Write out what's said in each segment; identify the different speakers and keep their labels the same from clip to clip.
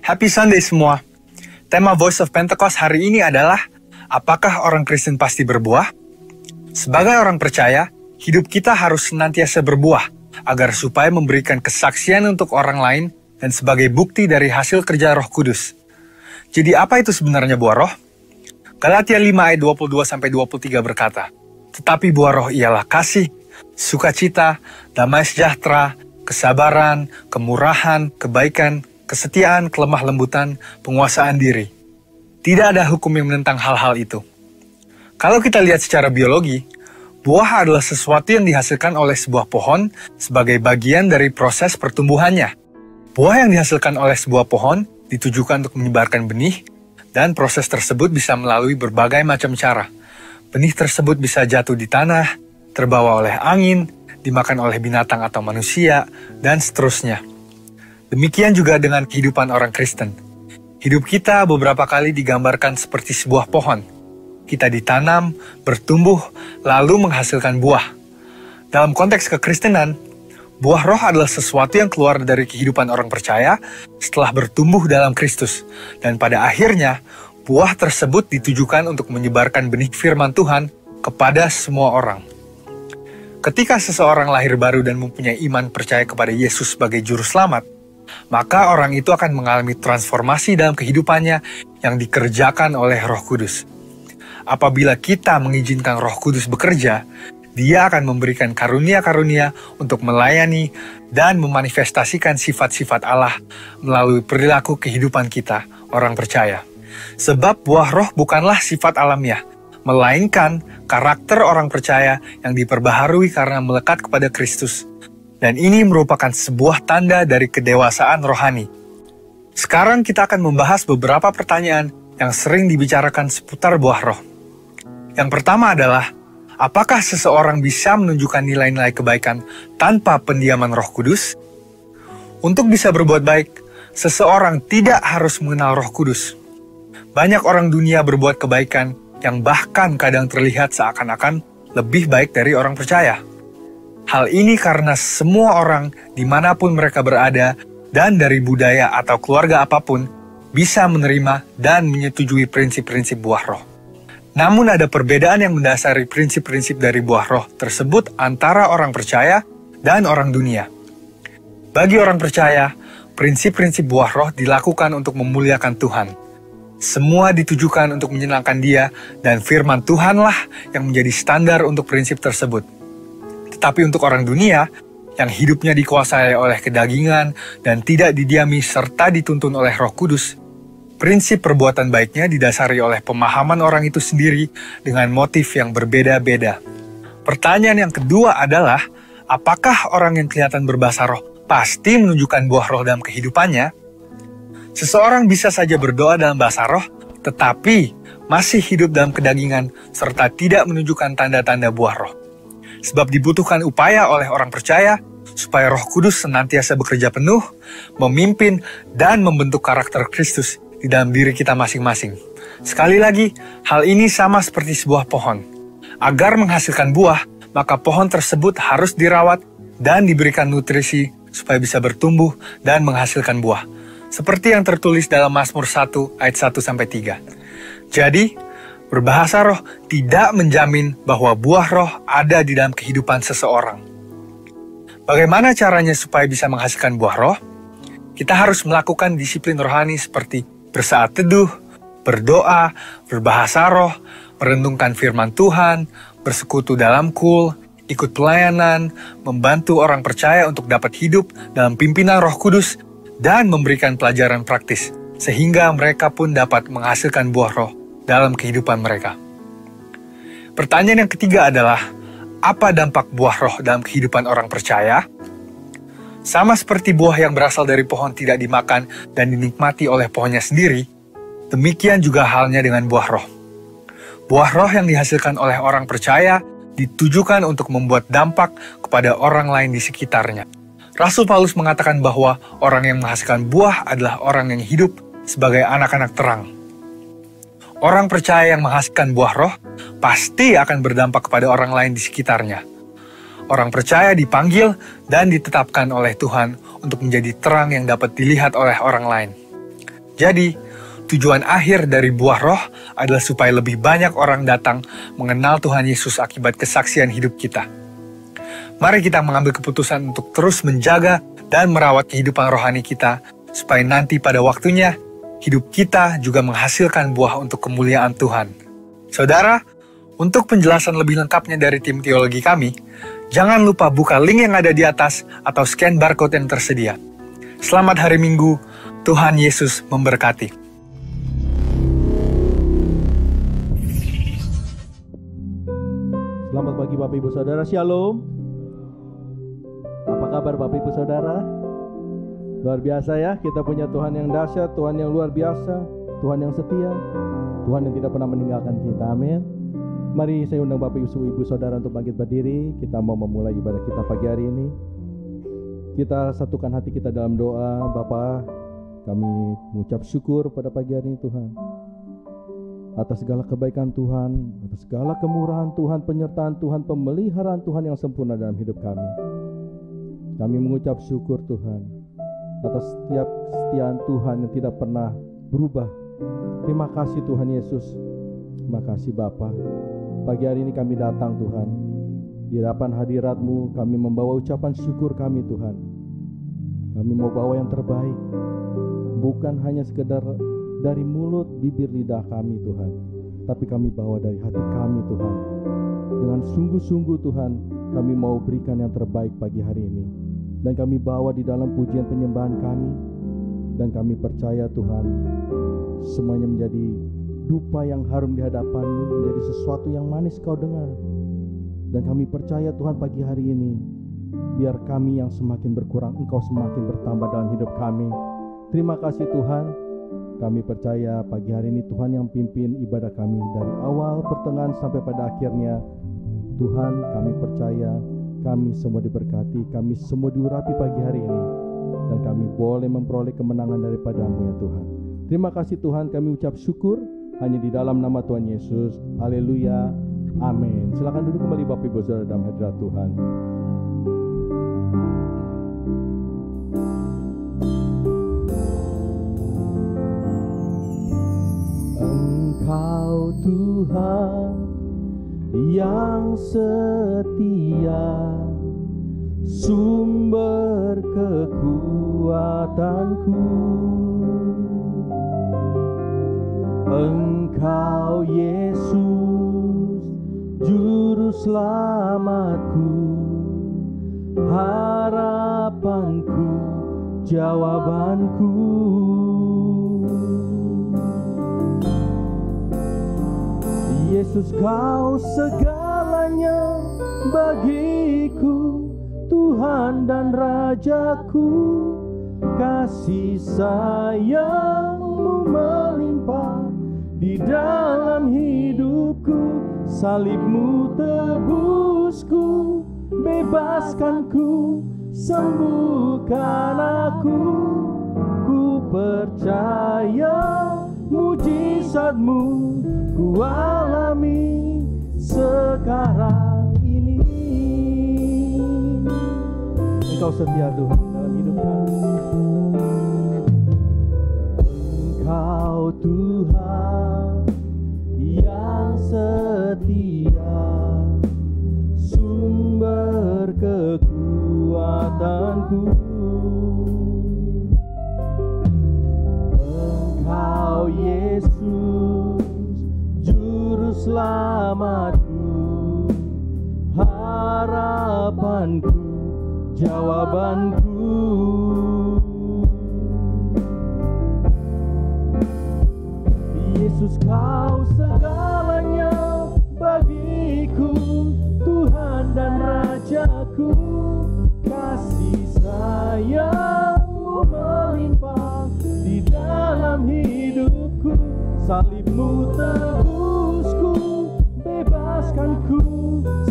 Speaker 1: Happy Sunday semua. Tema Voice of Pentecost hari ini adalah, apakah orang Kristen pasti berbuah? Sebagai orang percaya, hidup kita harus senantiasa berbuah, agar supaya memberikan kesaksian untuk orang lain dan sebagai bukti dari hasil kerja Roh Kudus. Jadi apa itu sebenarnya buah roh? Galatia 5 ayat 22-23 berkata, tetapi buah roh ialah kasih, sukacita, damai sejahtera, kesabaran, kemurahan, kebaikan, kesetiaan, kelemah lembutan, penguasaan diri. Tidak ada hukum yang menentang hal-hal itu. Kalau kita lihat secara biologi, buah adalah sesuatu yang dihasilkan oleh sebuah pohon sebagai bagian dari proses pertumbuhannya. Buah yang dihasilkan oleh sebuah pohon ditujukan untuk menyebarkan benih, dan proses tersebut bisa melalui berbagai macam cara. Benih tersebut bisa jatuh di tanah, terbawa oleh angin, dimakan oleh binatang atau manusia, dan seterusnya. Demikian juga dengan kehidupan orang Kristen. Hidup kita beberapa kali digambarkan seperti sebuah pohon. Kita ditanam, bertumbuh, lalu menghasilkan buah. Dalam konteks kekristenan, buah roh adalah sesuatu yang keluar dari kehidupan orang percaya setelah bertumbuh dalam Kristus. Dan pada akhirnya, buah tersebut ditujukan untuk menyebarkan benih firman Tuhan kepada semua orang. Ketika seseorang lahir baru dan mempunyai iman percaya kepada Yesus sebagai juru selamat, maka orang itu akan mengalami transformasi dalam kehidupannya yang dikerjakan oleh Roh Kudus. Apabila kita mengizinkan Roh Kudus bekerja, Dia akan memberikan karunia-karunia untuk melayani dan memanifestasikan sifat-sifat Allah melalui perilaku kehidupan kita, orang percaya. Sebab buah roh bukanlah sifat alamiah, melainkan karakter orang percaya yang diperbaharui karena melekat kepada Kristus. Dan ini merupakan sebuah tanda dari kedewasaan rohani. Sekarang kita akan membahas beberapa pertanyaan yang sering dibicarakan seputar buah roh. Yang pertama adalah, apakah seseorang bisa menunjukkan nilai-nilai kebaikan tanpa pendiaman Roh Kudus? Untuk bisa berbuat baik, seseorang tidak harus mengenal Roh Kudus. Banyak orang dunia berbuat kebaikan yang bahkan kadang terlihat seakan-akan lebih baik dari orang percaya. Hal ini karena semua orang dimanapun mereka berada dan dari budaya atau keluarga apapun bisa menerima dan menyetujui prinsip-prinsip buah roh. Namun ada perbedaan yang mendasari prinsip-prinsip dari buah roh tersebut antara orang percaya dan orang dunia. Bagi orang percaya, prinsip-prinsip buah roh dilakukan untuk memuliakan Tuhan. Semua ditujukan untuk menyenangkan Dia dan firman Tuhanlah yang menjadi standar untuk prinsip tersebut. Tetapi untuk orang dunia, yang hidupnya dikuasai oleh kedagingan dan tidak didiami serta dituntun oleh Roh Kudus, prinsip perbuatan baiknya didasari oleh pemahaman orang itu sendiri dengan motif yang berbeda-beda. Pertanyaan yang kedua adalah, apakah orang yang kelihatan berbahasa roh pasti menunjukkan buah roh dalam kehidupannya? Seseorang bisa saja berdoa dalam bahasa roh, tetapi masih hidup dalam kedagingan serta tidak menunjukkan tanda-tanda buah roh. Sebab dibutuhkan upaya oleh orang percaya supaya Roh Kudus senantiasa bekerja penuh, memimpin, dan membentuk karakter Kristus di dalam diri kita masing-masing. Sekali lagi, hal ini sama seperti sebuah pohon. Agar menghasilkan buah, maka pohon tersebut harus dirawat dan diberikan nutrisi supaya bisa bertumbuh dan menghasilkan buah. Seperti yang tertulis dalam Mazmur 1 ayat 1-3. Jadi, berbahasa roh tidak menjamin bahwa buah roh ada di dalam kehidupan seseorang. Bagaimana caranya supaya bisa menghasilkan buah roh? Kita harus melakukan disiplin rohani seperti bersaat teduh, berdoa, berbahasa roh, merenungkan firman Tuhan, bersekutu dalam kul, ikut pelayanan, membantu orang percaya untuk dapat hidup dalam pimpinan Roh Kudus, dan memberikan pelajaran praktis, sehingga mereka pun dapat menghasilkan buah roh dalam kehidupan mereka. Pertanyaan yang ketiga adalah, apa dampak buah roh dalam kehidupan orang percaya? Sama seperti buah yang berasal dari pohon tidak dimakan dan dinikmati oleh pohonnya sendiri, demikian juga halnya dengan buah roh. Buah roh yang dihasilkan oleh orang percaya ditujukan untuk membuat dampak kepada orang lain di sekitarnya. Rasul Paulus mengatakan bahwa orang yang menghasilkan buah adalah orang yang hidup sebagai anak-anak terang. Orang percaya yang menghasilkan buah roh pasti akan berdampak kepada orang lain di sekitarnya. Orang percaya dipanggil dan ditetapkan oleh Tuhan untuk menjadi terang yang dapat dilihat oleh orang lain. Jadi, tujuan akhir dari buah roh adalah supaya lebih banyak orang datang mengenal Tuhan Yesus akibat kesaksian hidup kita. Mari kita mengambil keputusan untuk terus menjaga dan merawat kehidupan rohani kita, supaya nanti pada waktunya, hidup kita juga menghasilkan buah untuk kemuliaan Tuhan. Saudara, untuk penjelasan lebih lengkapnya dari tim teologi kami, jangan lupa buka link yang ada di atas atau scan barcode yang tersedia. Selamat hari Minggu, Tuhan Yesus memberkati.
Speaker 2: Selamat pagi Bapak Ibu Saudara, Shalom. Apa kabar Bapak Ibu Saudara? Luar biasa ya, kita punya Tuhan yang dahsyat, Tuhan yang luar biasa, Tuhan yang setia, Tuhan yang tidak pernah meninggalkan kita, amin. Mari saya undang Bapak Ibu Saudara untuk bangkit berdiri. Kita mau memulai ibadah kita pagi hari ini. Kita satukan hati kita dalam doa. Bapa, kami mengucap syukur pada pagi hari ini Tuhan, atas segala kebaikan Tuhan, atas segala kemurahan Tuhan, penyertaan Tuhan, pemeliharaan Tuhan yang sempurna dalam hidup kami. Kami mengucap syukur Tuhan atas setiap kesetiaan Tuhan yang tidak pernah berubah. Terima kasih Tuhan Yesus. Terima kasih Bapa. Pagi hari ini kami datang Tuhan, di hadapan hadirat-Mu kami membawa ucapan syukur kami Tuhan. Kami mau bawa yang terbaik, bukan hanya sekedar dari mulut, bibir, lidah kami Tuhan, tapi kami bawa dari hati kami Tuhan. Dengan sungguh-sungguh Tuhan, kami mau berikan yang terbaik pagi hari ini. Dan kami bawa di dalam pujian penyembahan kami. Dan kami percaya Tuhan, semuanya menjadi dupa yang harum di hadapan-Mu, menjadi sesuatu yang manis Kau dengar. Dan kami percaya Tuhan pagi hari ini, biar kami yang semakin berkurang, Engkau semakin bertambah dalam hidup kami. Terima kasih Tuhan. Kami percaya pagi hari ini Tuhan yang pimpin ibadah kami dari awal, pertengahan sampai pada akhirnya. Tuhan, kami percaya kami semua diberkati, kami semua diurapi pagi hari ini, dan kami boleh memperoleh kemenangan daripada-Mu ya Tuhan. Terima kasih Tuhan, kami ucap syukur hanya di dalam nama Tuhan Yesus. Haleluya, amin. Silakan duduk kembali Bapak Ibu Saudara dalam hadirat Tuhan. Engkau Tuhan yang setia, sumber kekuatanku. Engkau Yesus, juru selamatku, harapanku, jawabanku. Yesus, Kau segalanya bagiku, Tuhan dan Rajaku. Kasih sayang-Mu melimpah di dalam hidupku. Salib-Mu tebusku, bebaskanku, sembuhkan aku. Ku percaya mujizat-Mu ku alami sekarang ini. Engkau setia Tuhan dalam hidup kami. Engkau Tuhan yang setia, sumber kekuatanku. Engkau Yesus, juru selamatku, harapanku, jawabanku. Yesus, Kau segalanya bagiku, Tuhan dan Rajaku. Kasih sayang-Mu melimpah di dalam hidupku. Salib-Mu tebusku, bebaskanku,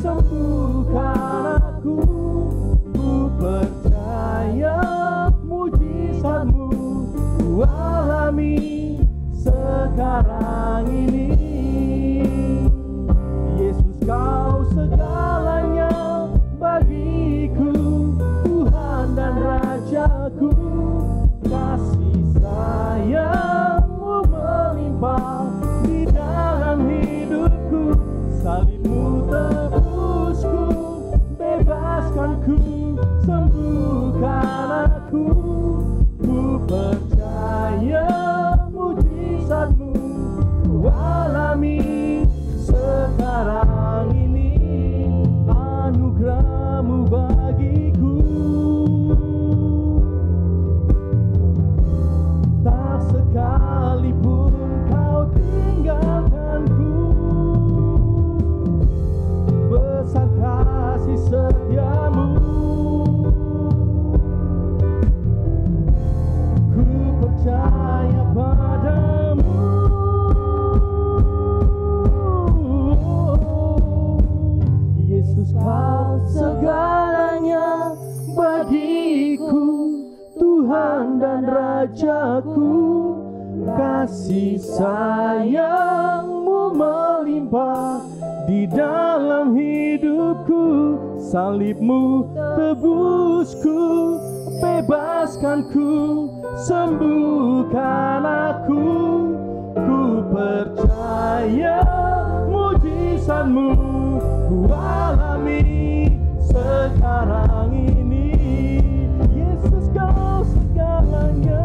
Speaker 2: sembuhkan aku. Ku percaya mujizat-Mu ku alami sekarang ini. Yesus, Kau segalanya bagiku, Tuhan dan Rajaku. Kasih sayang rajaku. Ku percaya mujizat-Mu ku alami sekarang ini, anugerah-Mu bagiku. Tak sekalipun Kau tinggalkanku, besar kasih setia-Mu. Ku percaya padamu, Yesus Kau segalanya bagiku, Tuhan dan Rajaku. Kasih sayang-Mu melimpah di dalam hidupku. Salib-Mu tebusku, bebaskanku, sembuhkan aku. Ku percaya mujizat-Mu ku alami sekarang ini. Yesus Kau segalanya,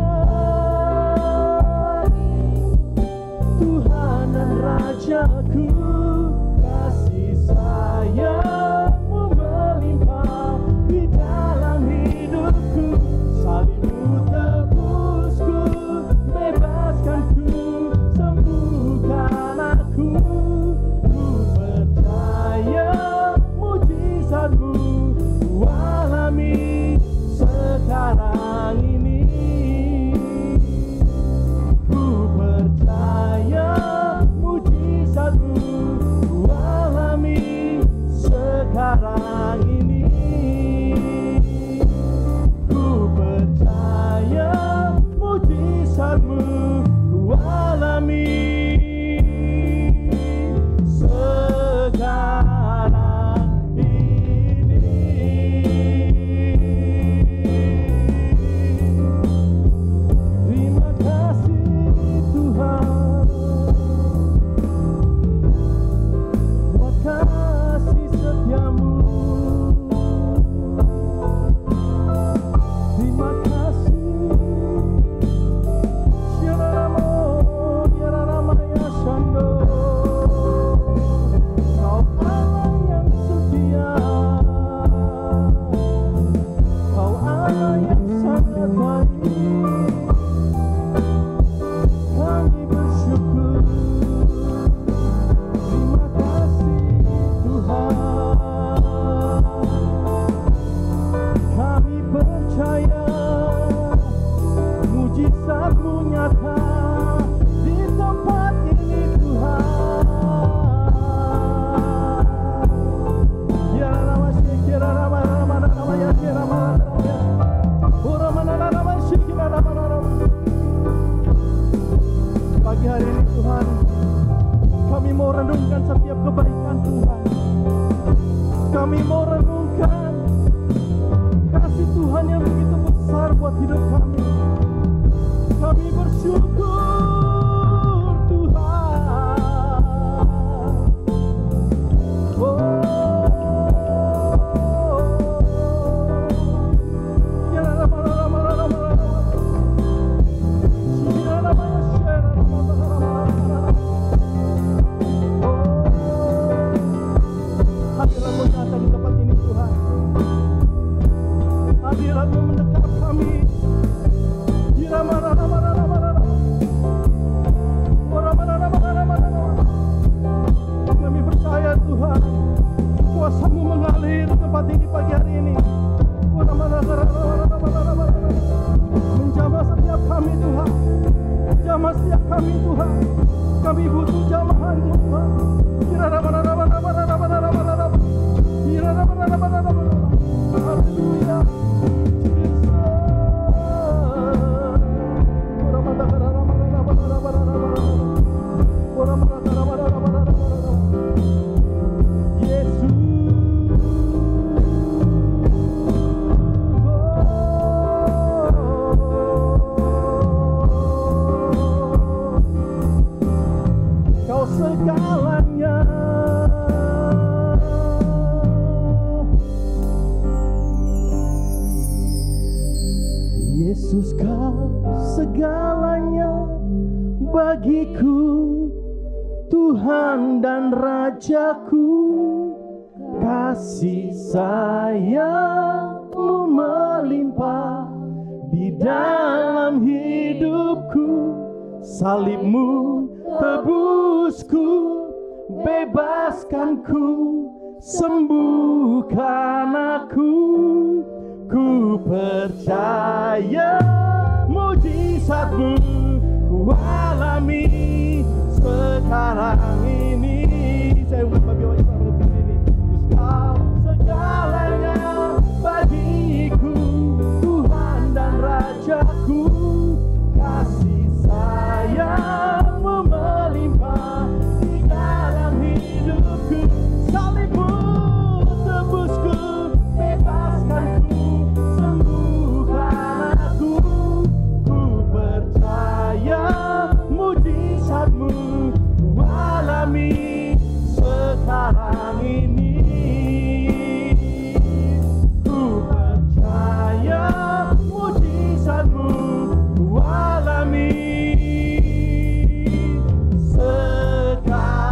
Speaker 2: Tuhan dan Rajaku. Kasih sayang-Mu melimpah di dalam hidupku. Salib-Mu tebusku, bebaskanku, sembuhkan aku. Ku percaya mujizat-Mu ku alami sekarang ini. Ku percaya mujizat-Mu ku alami sekarang ini. Ku percaya mujizat-Mu ku alami sekarang ini. Terima kasih Tuhan buat kasih setia-Mu. Terima kasih. Syaramo, Yararamaya Shando. Kau Allah yang setia, Kau Allah yang sangat baik. Kami bersyukur. Terima kasih Tuhan. Kami percaya mujizat-Mu nyata di tempat ini Tuhan. Ya Rama Shikira Rama Rama Rama ya Rama Rama Ora Mana Rama Shikira Rama Rama. Pagi hari ini Tuhan, kami mau renungkan setiap kebaikan Tuhan. Kami mau renungkan kasih Tuhan yang begitu besar buat hidup kami. Kami bersyukur Tuhan. Oh, ya Rama Rama Rama Rama. Shira Rama ya Shira Rama Rama Rama. Hadirat-Mu nyata di tempat ini Tuhan. Hadirat-Mu mendekat kami. Kami percaya Tuhan, kuasa-Mu mengalir tempat ini pagi hari ini. Menjamah setiap kami Tuhan. Jamah setiap kami Tuhan. Kami butuh jamahan-Mu Tuhan. Haleluya. Kau segalanya Yesus kau segalanya bagiku, Tuhan dan Rajaku. Kasih sayang-Mu melimpah di dalam hidupku. Salib-Mu tebusku, bebaskanku, sembuhkan aku. Ku percaya mujizat-Mu ku alami sekarang ini. Saya ungkap bagi wajah seperti ini. Kau segalanya bagiku, Tuhan dan Rajaku. Kasih sayang-Mu melimpah di dalam hidupku. Salib-Mu tebusku, bebaskanku, sembuhkan aku. Ku percaya mujizat-Mu ku alami sekarang ini. Ku percaya mujizat-Mu ku alami sekarang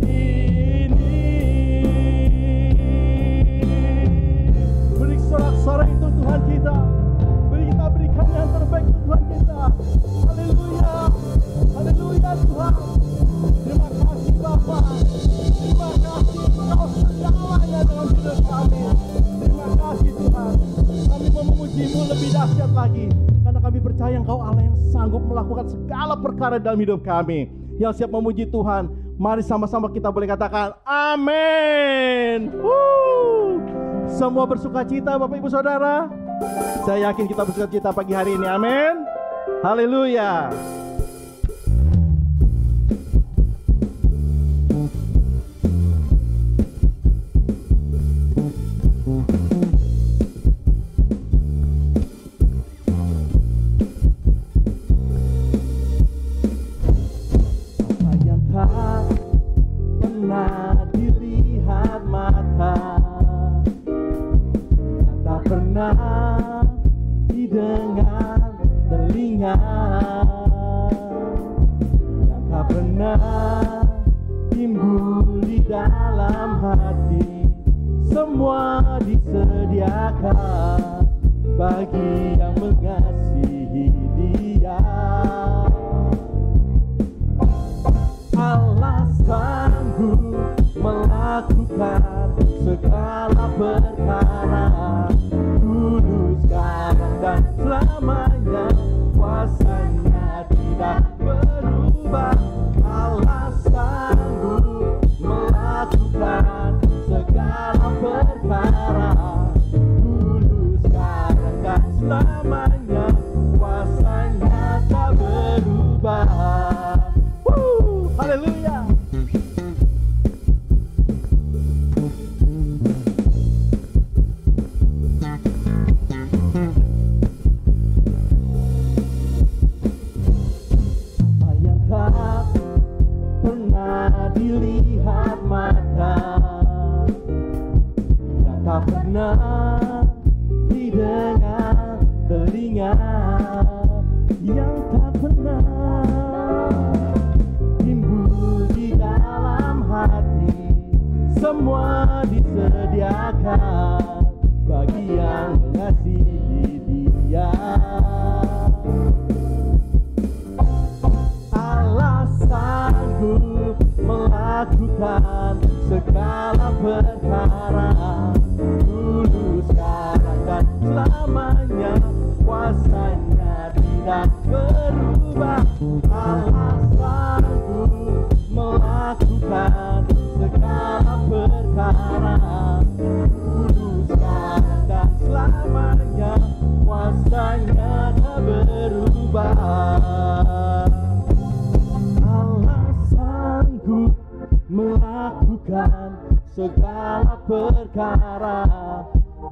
Speaker 2: ini. Beri sorak-sorai untuk Tuhan kita. Beri kita berikan yang terbaik untuk Tuhan kita. Haleluya, haleluya Tuhan. Terima kasih Bapa. Terima kasih Engkau segalanya dalam hidup kami. Terima kasih Tuhan. Kami mau memuji-Mu lebih dahsyat lagi, karena kami percaya Engkau Allah yang sanggup melakukan segala perkara dalam hidup kami. Yang siap memuji Tuhan, mari sama-sama kita boleh katakan amin. Semua bersuka cita Bapak Ibu Saudara. Saya yakin kita bersuka cita pagi hari ini, amin. Haleluya. Apa yang tak pernah dilihat mata, yang tak pernah didengar telinga, yang tak pernah timbul di dalam hati, semua disediakan bagi yang mengasihi Dia. Allah sanggup melakukan segala perkara, dulu, sekarang, dan selamanya. Kuasanya tidak berubah. Allah sanggup melakukan segala perkara, dulu, sekarang, dan selamanya. Kuasanya tak berubah. Haleluya. Apa yang tak pernah dilihat mata, yang tak pernah didengar telinga, yang tak pernah timbul di dalam hati, semua disediakan bagi yang mengasihi Dia. Allah sanggup melakukan segala perkara, dulu, sekarang, dan selamanya. Kuasanya tidak berubah. Allah sanggup melakukan segala perkara, dulu, sekarang, dan selamanya. Kuasanya tak berubah. Allah sanggup melakukan segala perkara,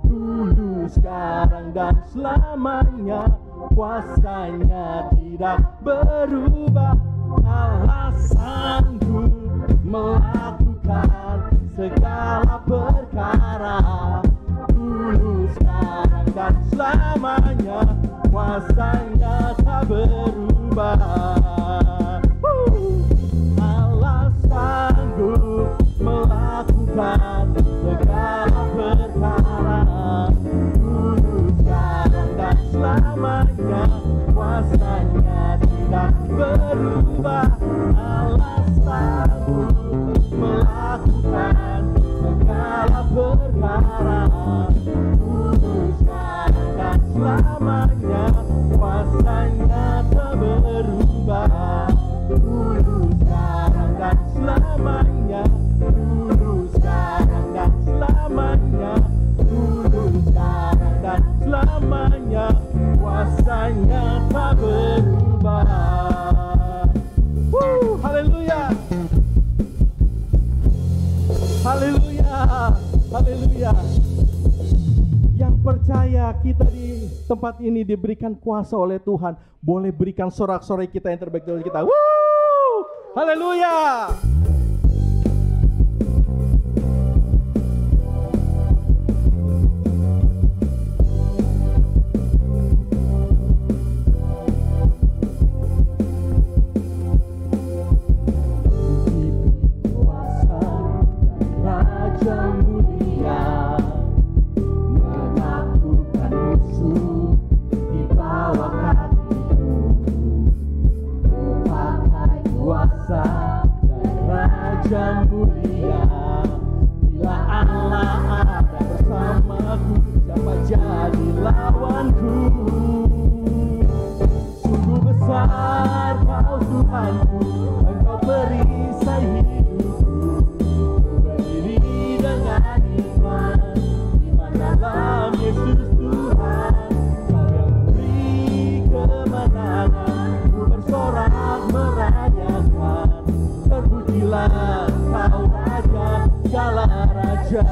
Speaker 2: dulu, sekarang, dan selamanya. Kuasanya tidak berubah. Allah sanggup melakukan segala perkara, dulu, sekarang, dan selamanya. kuasa-Nya tak berubah. Allah sanggup melakukan segala perkara, dulu, sekarang, dan selamanya. Kuasa-Nya tidak berubah. Allah sanggup melakukan segala perkara, dulu, sekarang, dan selamanya. Kuasa-Nya tak berubah. Dulu, sekarang, dan selamanya. Dulu, sekarang, dan selamanya. Dulu, sekarang, dan selamanya. Kuasa-Nya tak berubah. Haleluya. Haleluya. Haleluya. Yang percaya kita di tempat ini diberikan kuasa oleh Tuhan, boleh berikan sorak-sorai kita yang terbaik dari kita. Haleluya. Raja mulia, bila Allah ada bersamaku, siapa jadi lawanku? Sungguh besar Kau Tuhanku, Engkau perisai hidupku. Berdiri dengan iman, iman dalam Yesus Tuhan. Kau yang memberi kemenangan, ku bersorak merayakan. Terpujilah Kau Raja, segala raja.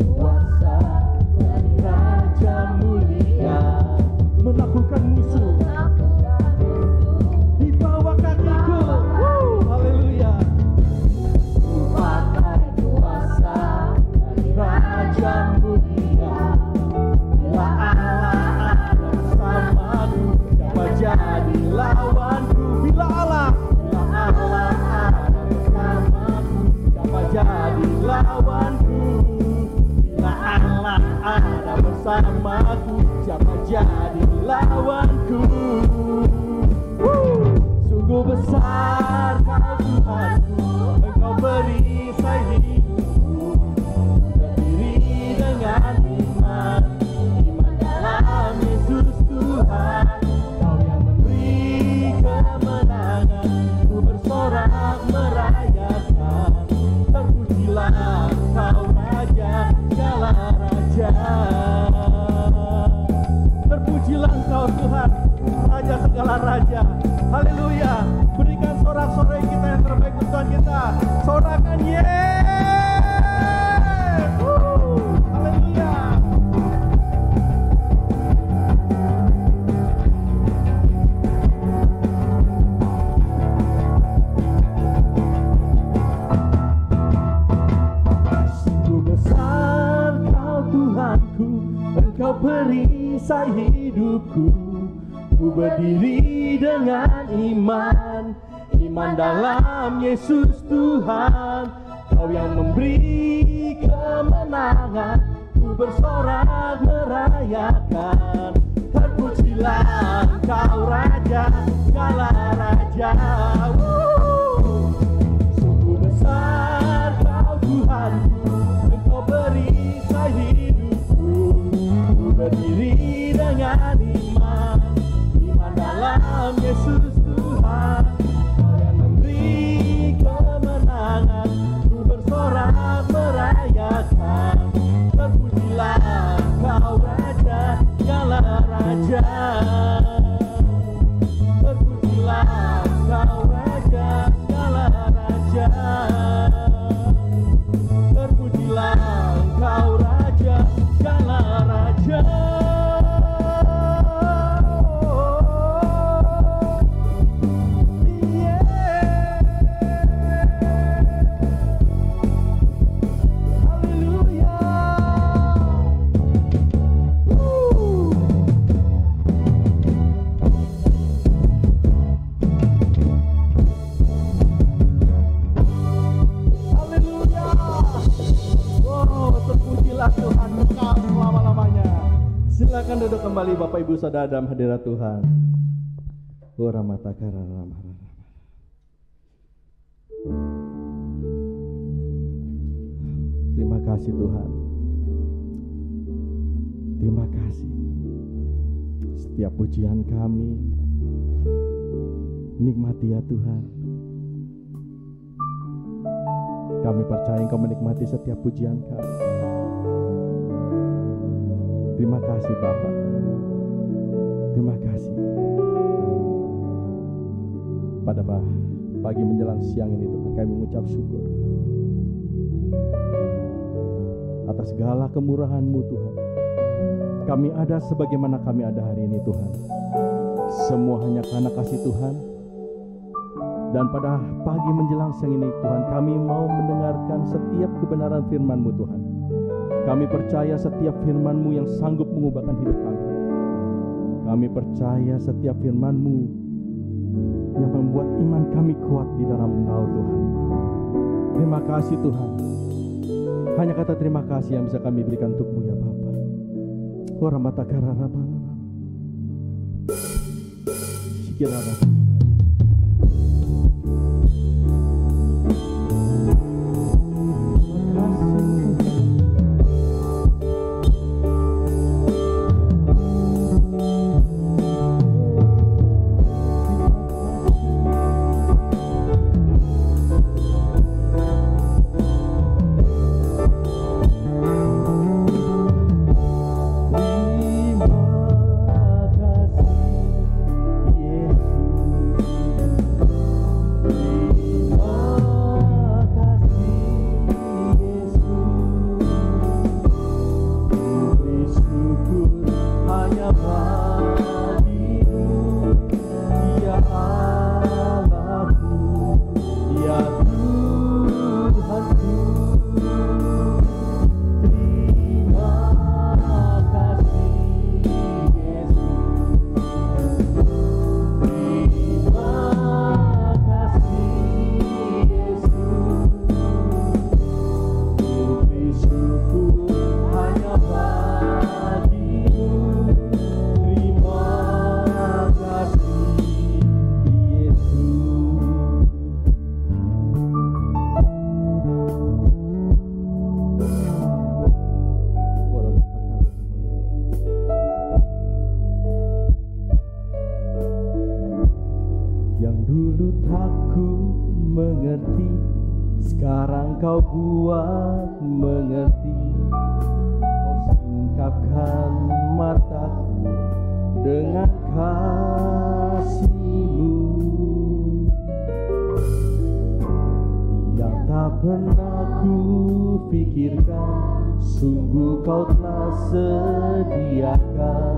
Speaker 2: Kuasa dari Raja mulia, menaklukkan musuh di bawah kakiku. Haleluya. Raja mulia, bila Allah ada bersamaku, siapa jadi lawanku? Bila Allah ada bersamaku, siapa jadi lawanku? Bila Allah ada bersamaku, siapa jadi lawanku? Sungguh besar Kau Tuhanku, Engkau perisai hidupku. Dengan iman, iman dalam Yesus Tuhan. Kau yang memberi kemenangan, ku bersorak merayakan. Terpujilah Kau Raja, segala raja. Terpujilah Engkau Tuhan, Raja segala raja. Haleluya. Berikan sorak-sorai kita yang terbaik untuk Tuhan kita. Sorakan Engkau perisai hidupku. Ku berdiri dengan iman, iman dalam Yesus Tuhan. Kau yang memberi kemenangan, ku bersorak merayakan. Terpujilah Engkau Raja, segala raja. Sungguh besar Kau Tuhanku, Engkau perisai hidupku. Ku berdiri dengan iman, iman dalam Yesus Tuhan. Kau yang memberi kemenangan, ku bersorak merayakan. Terpujilah Kau Raja, segala raja. Terpujilah Kau Raja, segala raja. Terpujilah Kau Raja, segala raja. kembali Bapak Ibu Saudara dalam hadirat Tuhan. Terima kasih Tuhan. Terima kasih. Setiap pujian kami nikmati ya Tuhan. Kami percaya Engkau menikmati setiap pujian kami. Terima kasih Bapa. Terima kasih. Pada pagi menjelang siang ini Tuhan, kami mengucap syukur atas segala kemurahan-Mu Tuhan. Kami ada sebagaimana kami ada hari ini Tuhan. Semua hanya karena kasih Tuhan. Dan pada pagi menjelang siang ini Tuhan, kami mau mendengarkan setiap kebenaran firman-Mu Tuhan. Kami percaya setiap firman-Mu yang sanggup mengubahkan hidup kami. Kami percaya setiap firman-Mu yang membuat iman kami kuat di dalam Engkau Tuhan. Terima kasih Tuhan. Hanya kata terima kasih yang bisa kami berikan untuk-Mu ya Bapa. Kau buat mengerti, Kau singkapkan mataku dengan kasih-Mu yang tak pernah ku pikirkan. Sungguh Kau telah sediakan,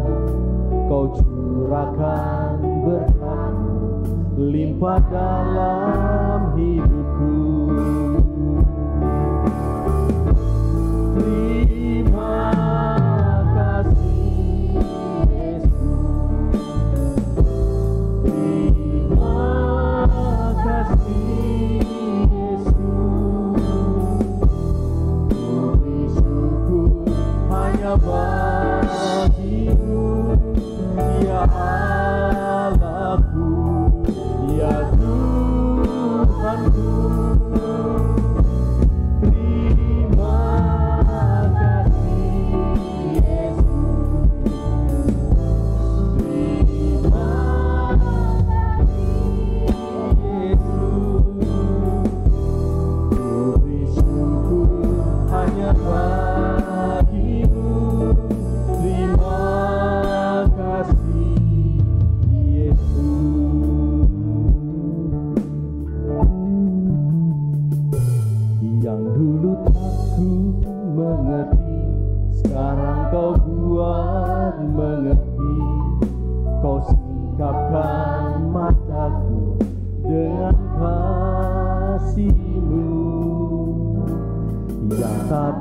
Speaker 2: Kau curahkan berkat-Mu limpah dalam hidupku. Terima kasih Yesus. Terima kasih Yesus. Beri syukur hanya bagi-Mu ya Allahku, ya Tuhanku.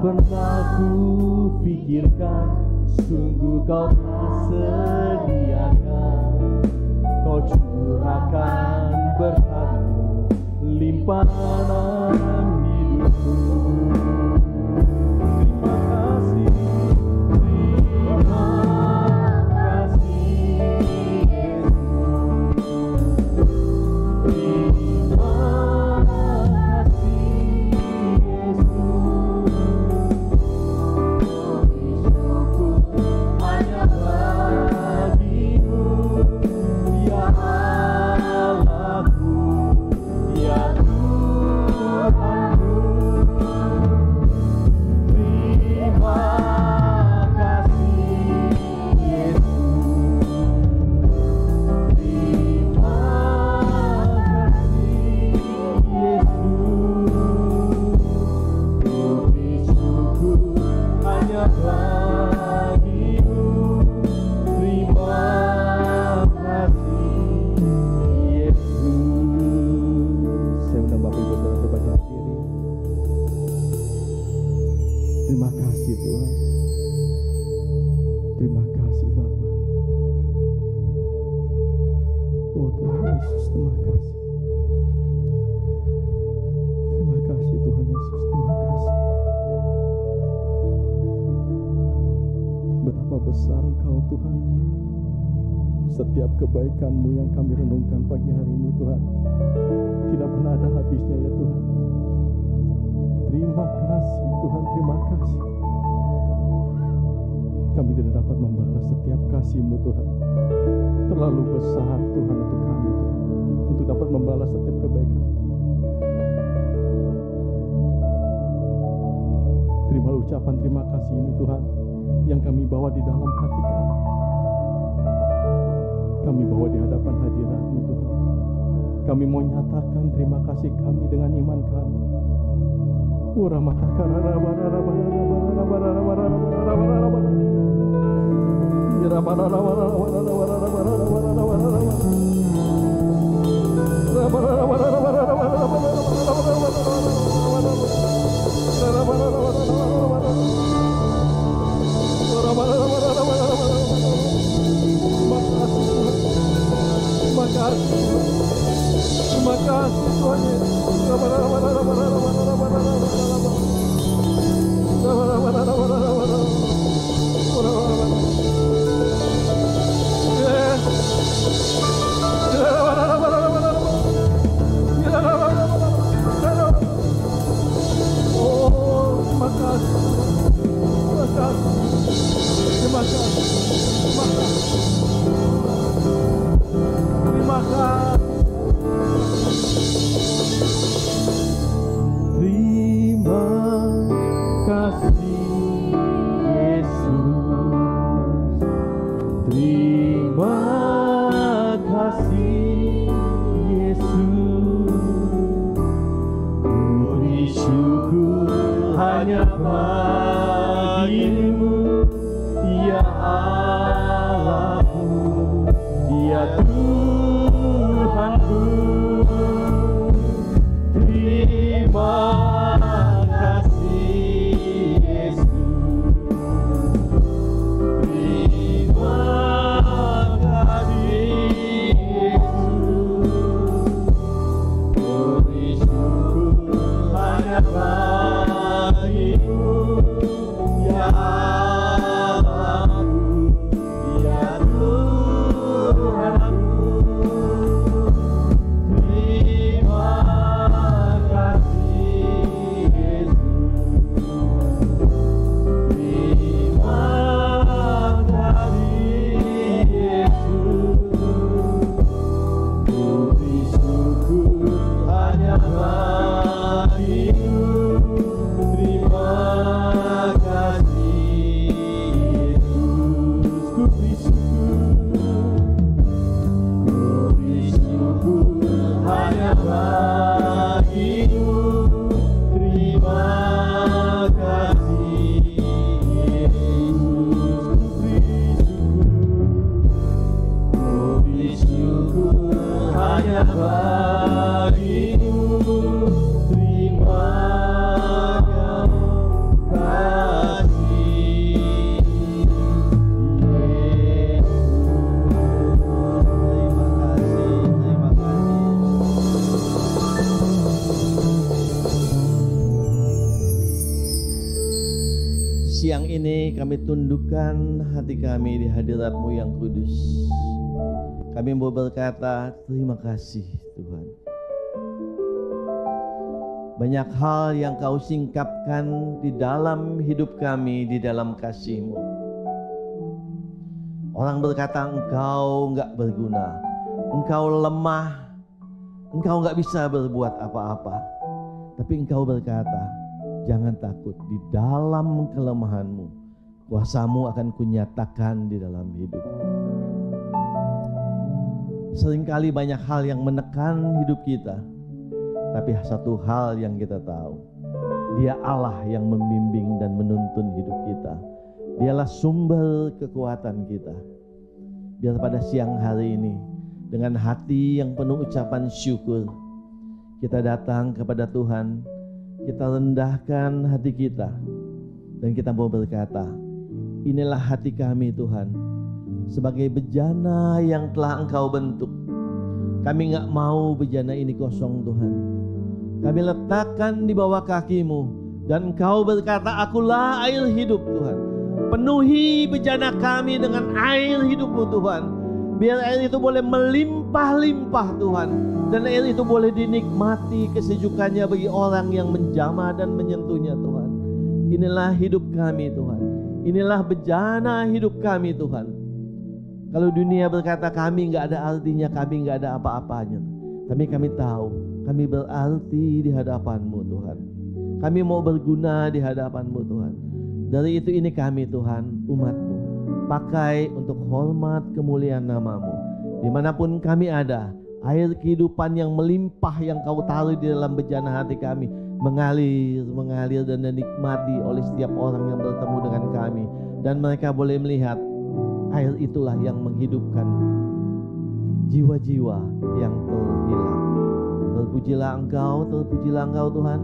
Speaker 2: Pernah ku pikirkan, sungguh Kau telah sediakan, Kau curahkan berkat-Mu limpah dalam hidupku. Terima kasih, terima Tuhan. Terima kasih Bapa. Oh Tuhan Yesus, terima kasih. Terima kasih Tuhan Yesus, terima kasih. Betapa besar Engkau Tuhan. Setiap kebaikan-Mu yang kami renungkan pagi hari ini Tuhan, tidak pernah ada habisnya ya Tuhan. Terima kasih Tuhan, terima kasih. Kami tidak dapat membalas setiap kasih-Mu Tuhan. Terlalu besar Tuhan untuk kami Tuhan, untuk dapat membalas setiap kebaikan. Terimalah ucapan terima kasih ini Tuhan, yang kami bawa di dalam hati kami. Kami bawa di hadapan hadirat-Mu Tuhan. Kami mau nyatakan terima kasih kami dengan iman kami. Terima kasih Tuhan Yesus.
Speaker 3: Siang ini kami tundukkan hati kami di hadirat-Mu yang kudus. Kami mau berkata terima kasih Tuhan. Banyak hal yang Kau singkapkan di dalam hidup kami, di dalam kasih-Mu. Orang berkata engkau enggak berguna, engkau lemah, engkau enggak bisa berbuat apa-apa. Tapi engkau berkata, jangan takut, di dalam kelemahanmu, kuasa-Mu akan kunyatakan di dalam hidupku. Seringkali banyak hal yang menekan hidup kita, tapi satu hal yang kita tahu, Dia Allah yang membimbing dan menuntun hidup kita. Dialah sumber kekuatan kita. Biar pada siang hari ini, dengan hati yang penuh ucapan syukur, kita datang kepada Tuhan. Kita rendahkan hati kita Dan kita mau berkata, inilah hati kami Tuhan, sebagai bejana yang telah Engkau bentuk. Kami gak mau bejana ini kosong Tuhan. Kami letakkan di bawah kaki-Mu, dan Engkau berkata, akulah air hidup Tuhan. Penuhi bejana kami dengan air hidup-Mu Tuhan. Biar air itu boleh melimpah-limpah Tuhan. Dan air itu boleh dinikmati kesejukannya bagi orang yang menjamah dan menyentuhnya Tuhan. Inilah hidup kami Tuhan. Inilah bejana hidup kami Tuhan. Kalau dunia berkata kami gak ada artinya, kami gak ada apa-apanya, tapi kami tahu kami berarti di hadapan-Mu Tuhan. Kami mau berguna di hadapan-Mu Tuhan. Dari itu ini kami Tuhan, umat-Mu, pakai untuk hormat kemuliaan nama-Mu. Dimanapun kami ada, air kehidupan yang melimpah yang Kau taruh di dalam bejana hati kami mengalir dan dinikmati oleh setiap orang yang bertemu dengan kami. Dan mereka boleh melihat air itulah yang menghidupkan jiwa-jiwa yang terhilang. Terpujilah Engkau Tuhan.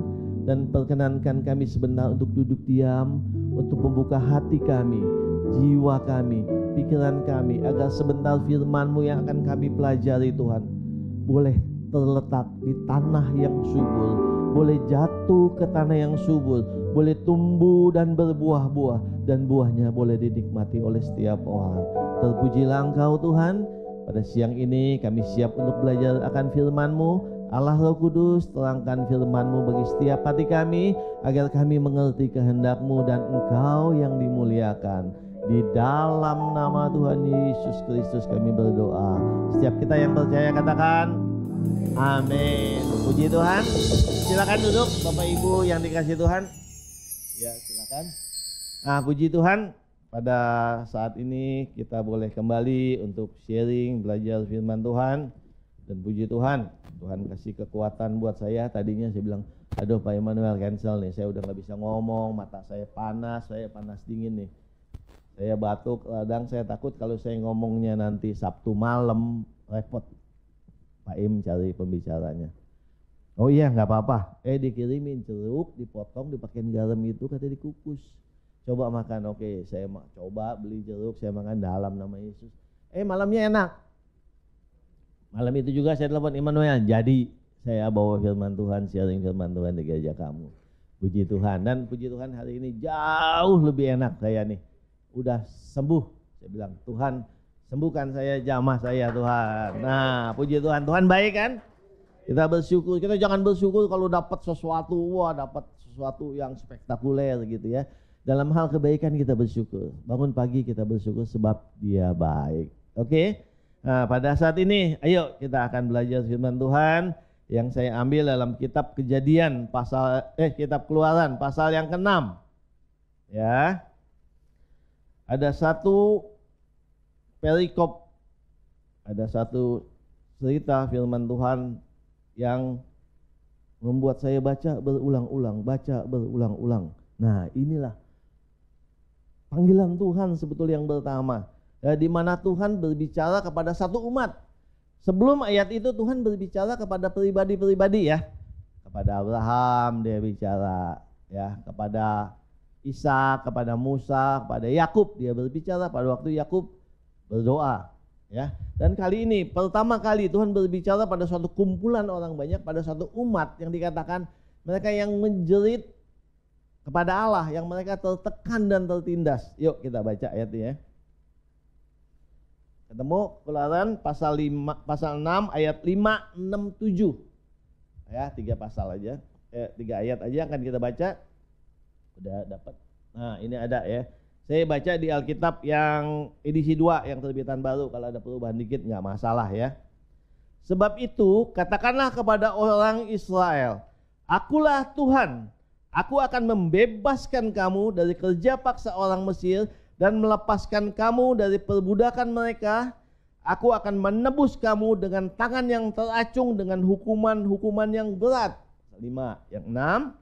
Speaker 3: Dan perkenankan kami sebentar untuk duduk diam, untuk membuka hati kami, jiwa kami, pikiran kami, agar sebentar firman-Mu yang akan kami pelajari Tuhan boleh terletak di tanah yang subur, boleh jatuh ke tanah yang subur, boleh tumbuh dan berbuah-buah, dan buahnya boleh dinikmati oleh setiap orang. Terpujilah Engkau Tuhan. Pada siang ini kami siap untuk belajar akan firman-Mu. Allah Roh Kudus, terangkan firman-Mu bagi setiap hati kami, agar kami mengerti kehendak-Mu dan Engkau yang dimuliakan. Di dalam nama Tuhan Yesus Kristus kami berdoa. Setiap kita yang percaya katakan amin. Puji Tuhan. Silakan duduk Bapak Ibu yang dikasihi Tuhan. Ya, silakan. Nah, puji Tuhan, pada saat ini kita boleh kembali untuk sharing, belajar firman Tuhan. Dan puji Tuhan, Tuhan kasih kekuatan buat saya. Tadinya saya bilang, aduh Pak Immanuel cancel nih, saya udah gak bisa ngomong, mata saya panas dingin nih. Saya batuk, kadang saya takut kalau saya ngomongnya nanti Sabtu malam, repot. Pak Im cari pembicaranya. Oh iya gak apa-apa, dikirimin jeruk, dipotong, dipakein garam itu, katanya dikukus. Coba makan, oke saya coba beli jeruk, saya makan dalam nama Yesus. Malamnya enak. Malam itu juga saya telepon Immanuel, jadi saya bawa firman Tuhan, sharing firman Tuhan di gereja kamu. Puji Tuhan, dan puji Tuhan hari ini jauh lebih enak saya nih. Udah sembuh, saya bilang Tuhan sembuhkan saya, jamah saya Tuhan. Nah puji Tuhan, Tuhan baik kan? Kita bersyukur, kita jangan bersyukur kalau dapat sesuatu, dapat sesuatu yang spektakuler gitu ya. Dalam hal kebaikan kita bersyukur, bangun pagi kita bersyukur sebab Dia baik. Oke? Nah, pada saat ini, ayo kita akan belajar firman Tuhan yang saya ambil dalam kitab Kejadian kitab Keluaran pasal yang ke-6. Ya. Ada satu perikop, ada satu cerita firman Tuhan yang membuat saya baca berulang-ulang. Nah, inilah panggilan Tuhan sebetulnya yang pertama. Di mana Tuhan berbicara kepada satu umat. Sebelum ayat itu Tuhan berbicara kepada pribadi-pribadi ya. Kepada Abraham dia bicara ya, kepada Ishak, kepada Musa, kepada Yakub dia berbicara pada waktu Yakub berdoa ya. Dan kali ini pertama kali Tuhan berbicara pada suatu kumpulan orang banyak, pada suatu umat yang dikatakan mereka yang menjerit kepada Allah, yang mereka tertekan dan tertindas. Yuk kita baca ayatnya ya. Ketemu Keluaran pasal 6 ayat 5, 6, 7. Ya, 3 pasal aja. 3 ayat aja akan kita baca. Udah dapat. Nah, ini ada ya. Saya baca di Alkitab yang edisi 2 yang terbitan baru. Kalau ada perubahan dikit enggak masalah ya. Sebab itu katakanlah kepada orang Israel, akulah Tuhan. Aku akan membebaskan kamu dari kerja paksa orang Mesir dan melepaskan kamu dari perbudakan mereka. Aku akan menebus kamu dengan tangan yang teracung, dengan hukuman-hukuman yang berat. 5, yang 6.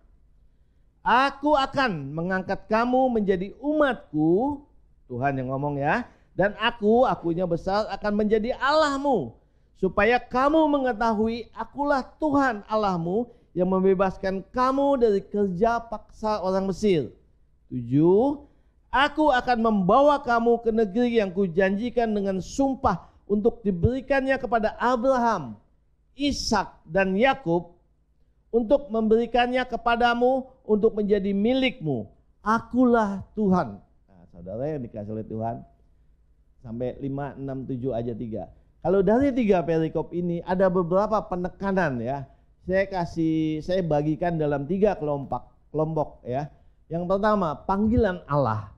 Speaker 3: Aku akan mengangkat kamu menjadi umatku. Tuhan yang ngomong ya. Dan akunya besar, akan menjadi Allahmu. Supaya kamu mengetahui akulah Tuhan Allahmu yang membebaskan kamu dari kerja paksa orang Mesir. 7. Aku akan membawa kamu ke negeri yang kujanjikan dengan sumpah untuk diberikannya kepada Abraham, Ishak dan Yakub, untuk memberikannya kepadamu untuk menjadi milikmu. Akulah Tuhan. Nah, saudara yang dikasih oleh Tuhan sampai 5, 6, 7 ayat 3. Kalau dari 3 perikop ini ada beberapa penekanan ya. Saya bagikan dalam 3 kelompok ya. Yang pertama, panggilan Allah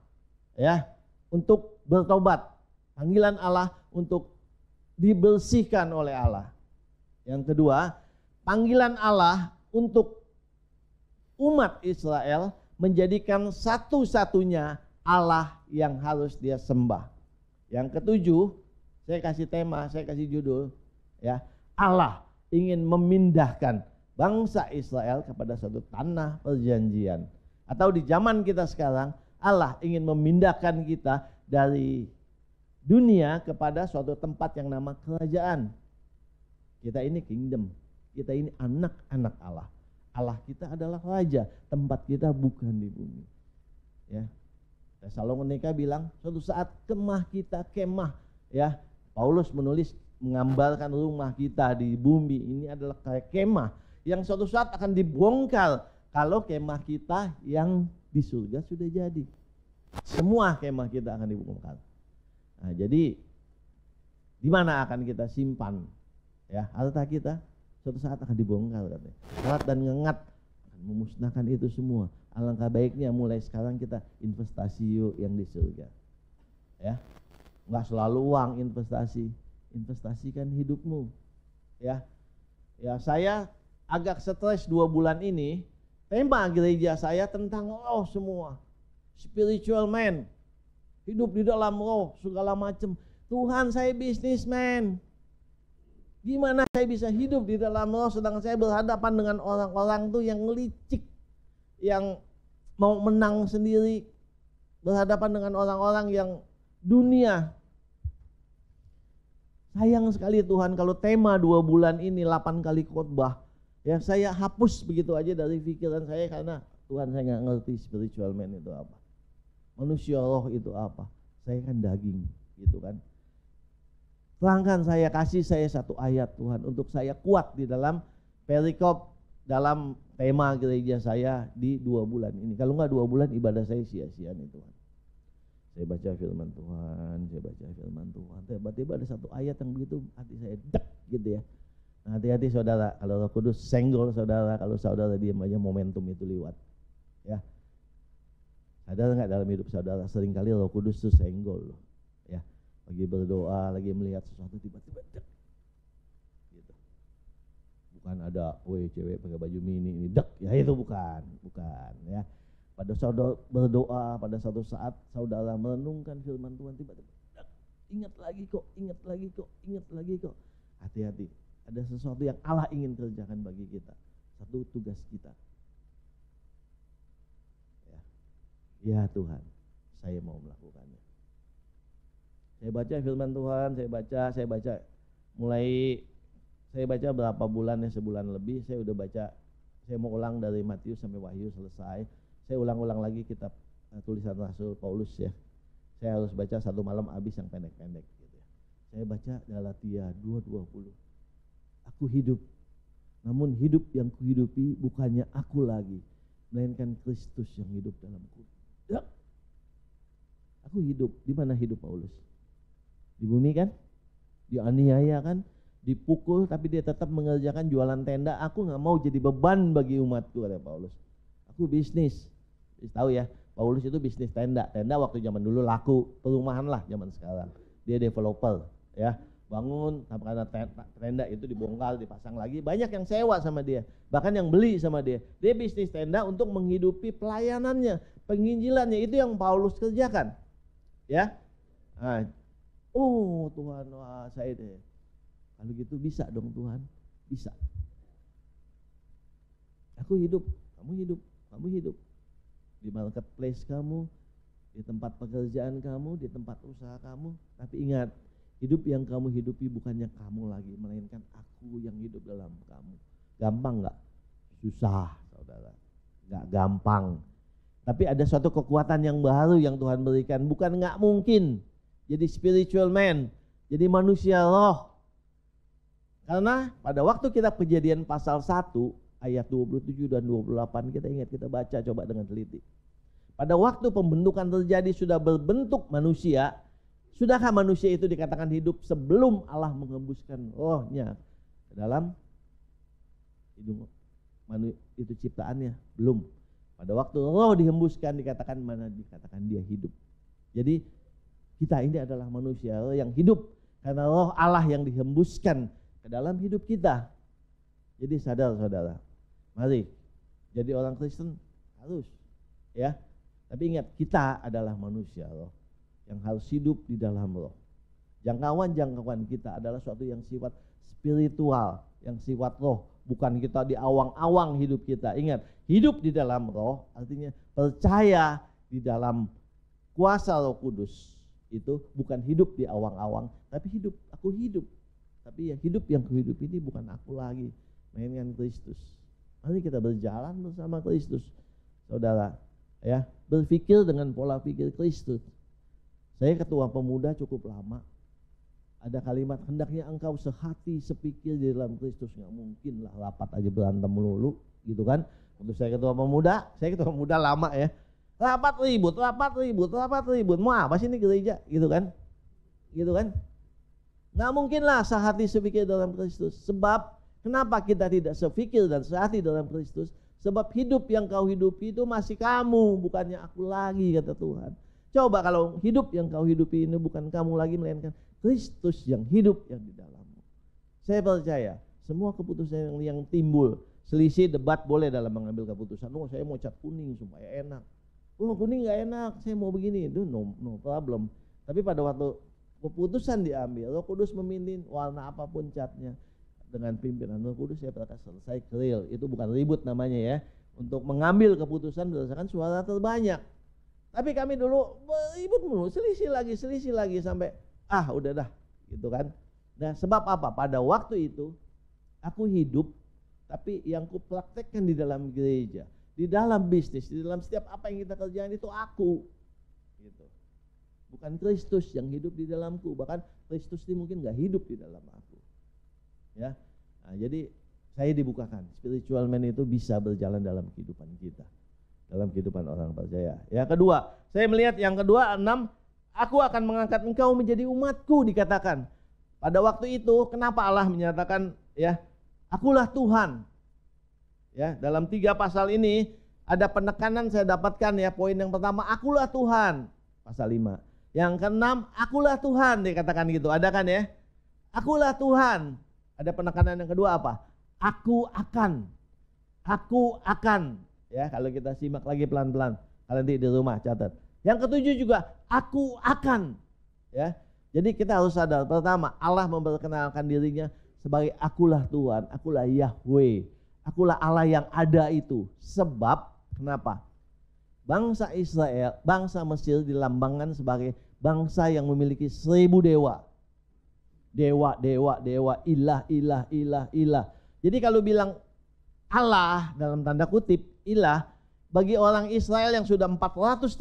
Speaker 3: ya untuk bertobat. Panggilan Allah untuk dibersihkan oleh Allah. Yang kedua, panggilan Allah untuk umat Israel menjadikan satu-satunya Allah yang harus dia sembah. Yang ketujuh, saya kasih tema, saya kasih judul ya, Allah ingin memindahkan bangsa Israel kepada suatu tanah perjanjian. Atau di zaman kita sekarang, Allah ingin memindahkan kita dari dunia kepada suatu tempat yang nama kerajaan. Kita ini kingdom, kita ini anak-anak Allah. Allah kita adalah raja, tempat kita bukan di bumi. Ya. Tesalonika bilang suatu saat kemah kita kemah ya. Paulus menulis menggambarkan rumah kita di bumi ini adalah kayak kemah yang suatu saat akan dibongkar kalau kemah kita yang di surga sudah jadi. Semua kemah kita akan dibongkar. Nah, jadi di mana akan kita simpan ya harta kita? Suatu saat akan dibongkar katanya. Alat dan ngengat akan memusnahkan itu semua. Alangkah baiknya mulai sekarang kita investasi yuk yang di surga. Ya. Enggak selalu uang investasi. Investasikan hidupmu. Ya. Ya, saya agak stres 2 bulan ini. Tema gereja saya tentang roh semua. Spiritual man. Hidup di dalam roh segala macam. Tuhan, saya businessman. Gimana saya bisa hidup di dalam roh sedangkan saya berhadapan dengan orang-orang tuh yang licik, yang mau menang sendiri, berhadapan dengan orang-orang yang dunia. Sayang sekali Tuhan kalau tema 2 bulan ini 8 kali khotbah, ya saya hapus begitu aja dari pikiran saya karena Tuhan saya nggak ngerti spiritual man itu apa, manusia roh itu apa. Saya kan daging gitu kan. Terangkan saya, kasih saya 1 ayat Tuhan untuk saya kuat di dalam perikop dalam tema gereja saya di 2 bulan ini. Kalau enggak 2 bulan ibadah saya sia-sia nih Tuhan. Saya baca firman Tuhan, tiba-tiba ada 1 ayat yang begitu hati saya dek gitu ya. Nah, hati-hati saudara, kalau Roh Kudus senggol saudara, kalau saudara diam aja momentum itu lewat. Ya. Sadar enggak dalam hidup saudara seringkali Roh Kudus tuh senggol loh. Ya. Lagi berdoa, lagi melihat sesuatu tiba-tiba dek. Gitu. Bukan ada cewek pakai baju mini ini dek, ya itu bukan ya. Pada saudara berdoa, pada suatu saat saudara merenungkan firman Tuhan tiba-tiba dek. Ingat lagi kok. Hati-hati. Ada sesuatu yang Allah ingin kerjakan bagi kita. Satu tugas kita. Ya Tuhan, saya mau melakukannya. Saya baca firman Tuhan, saya baca berapa bulan ya, sebulan lebih, saya udah baca, saya mau ulang dari Matius sampai Wahyu selesai. Saya ulang-ulang lagi kitab tulisan Rasul Paulus ya. Saya harus baca 1 malam habis yang pendek-pendek gitu ya. Saya baca Galatia 2:20. Aku hidup, namun hidup yang kuhidupi bukannya aku lagi, melainkan Kristus yang hidup dalamku. Ya. Aku hidup, di mana hidup Paulus? Di bumi kan, dianiaya kan, dipukul tapi dia tetap mengerjakan jualan tenda. Aku nggak mau jadi beban bagi umatku, kata Paulus. Aku bisnis, tahu ya, Paulus itu bisnis tenda. Tenda waktu zaman dulu laku, perumahan lah zaman sekarang. Dia developer, ya, bangun, karena tenda itu dibongkar, dipasang lagi. Banyak yang sewa sama dia, bahkan yang beli sama dia. Dia bisnis tenda untuk menghidupi pelayanannya, penginjilannya, itu yang Paulus kerjakan, ya. Nah, oh Tuhan, wah saya deh. Kalau gitu bisa dong Tuhan, bisa. Aku hidup, kamu hidup. Di marketplace kamu, di tempat pekerjaan kamu, di tempat usaha kamu. Tapi ingat, hidup yang kamu hidupi bukannya kamu lagi, melainkan aku yang hidup dalam kamu. Gampang gak? Susah saudara, gak gampang. Tapi ada suatu kekuatan yang baru yang Tuhan berikan. Bukan nggak mungkin jadi spiritual man, jadi manusia roh. Karena pada waktu kita Kejadian pasal 1 ayat 27 dan 28 kita ingat, kita baca coba dengan teliti. Pada waktu pembentukan terjadi sudah berbentuk manusia, sudahkah manusia itu dikatakan hidup sebelum Allah mengembuskan rohnya ke dalam hidung itu ciptaannya? Belum. Pada waktu roh dihembuskan dikatakan dia hidup. Jadi kita ini adalah manusia yang hidup karena roh Allah yang dihembuskan ke dalam hidup kita. Jadi sadar saudara, mari jadi orang Kristen harus ya. Tapi ingat, kita adalah manusia roh yang harus hidup di dalam roh. Jangkauan kita adalah suatu yang sifat spiritual, yang sifat roh. Bukan kita di awang-awang hidup kita. Ingat, hidup di dalam roh artinya percaya di dalam kuasa Roh Kudus. Itu bukan hidup di awang-awang, tapi hidup, aku hidup. Tapi ya hidup yang kuhidup ini bukan aku lagi, melainkan Kristus. Mari kita berjalan bersama Kristus. Saudara, ya, berpikir dengan pola pikir Kristus. Saya ketua pemuda cukup lama. Ada kalimat, hendaknya engkau sehati sepikir di dalam Kristus. Nggak mungkin lah rapat aja berantem melulu gitu kan. Untuk saya ketua pemuda lama ya. Rapat ribut. Mau apa sih ini gereja gitu kan. Nggak mungkin lah sehati sepikir dalam Kristus. Sebab kenapa kita tidak sepikir dan sehati dalam Kristus? Sebab hidup yang kau hidupi itu masih kamu, bukannya aku lagi, kata Tuhan. Coba kalau hidup yang kau hidupi ini bukan kamu lagi, melainkan Kristus yang hidup yang di dalammu. Saya percaya semua keputusan yang timbul, selisih debat boleh dalam mengambil keputusan. Oh, saya mau cat kuning supaya enak. Oh, kuning nggak enak, saya mau begini. Itu no problem. Tapi pada waktu keputusan diambil, Roh Kudus memimpin warna apapun catnya. Dengan pimpinan Roh Kudus saya akan selesai clear. Itu bukan ribut namanya ya. Untuk mengambil keputusan berdasarkan suara terbanyak. Tapi kami dulu ribut mulu, selisih lagi sampai udah dah gitu kan. Nah, sebab apa? Pada waktu itu aku hidup, tapi yang ku praktekkan di dalam gereja, di dalam bisnis, di dalam setiap apa yang kita kerjakan itu aku gitu. Bukan Kristus yang hidup di dalamku, bahkan Kristus ini mungkin gak hidup di dalam aku. Ya. Nah, jadi saya dibukakan, spiritual man itu bisa berjalan dalam kehidupan kita, dalam kehidupan orang percaya. Yang kedua, saya melihat yang kedua 6, aku akan mengangkat engkau menjadi umatku, dikatakan. Pada waktu itu kenapa Allah menyatakan ya, akulah Tuhan. Ya, dalam 3 pasal ini ada penekanan saya dapatkan ya. Poin yang pertama, akulah Tuhan, pasal 5. Yang ke-6, akulah Tuhan, dikatakan gitu. Ada kan ya? Akulah Tuhan. Ada penekanan yang kedua apa? Aku akan. Ya, kalau kita simak lagi pelan-pelan, kalian di rumah catat. Yang ketujuh juga, aku akan. Ya, jadi kita harus sadar. Pertama, Allah memperkenalkan dirinya sebagai akulah Tuhan, akulah Yahweh, akulah Allah yang ada itu. Sebab kenapa? Bangsa Israel, bangsa Mesir dilambangkan sebagai bangsa yang memiliki 1000 dewa. Dewa, ilah. Jadi kalau bilang Allah dalam tanda kutip ilah, bagi orang Israel yang sudah 430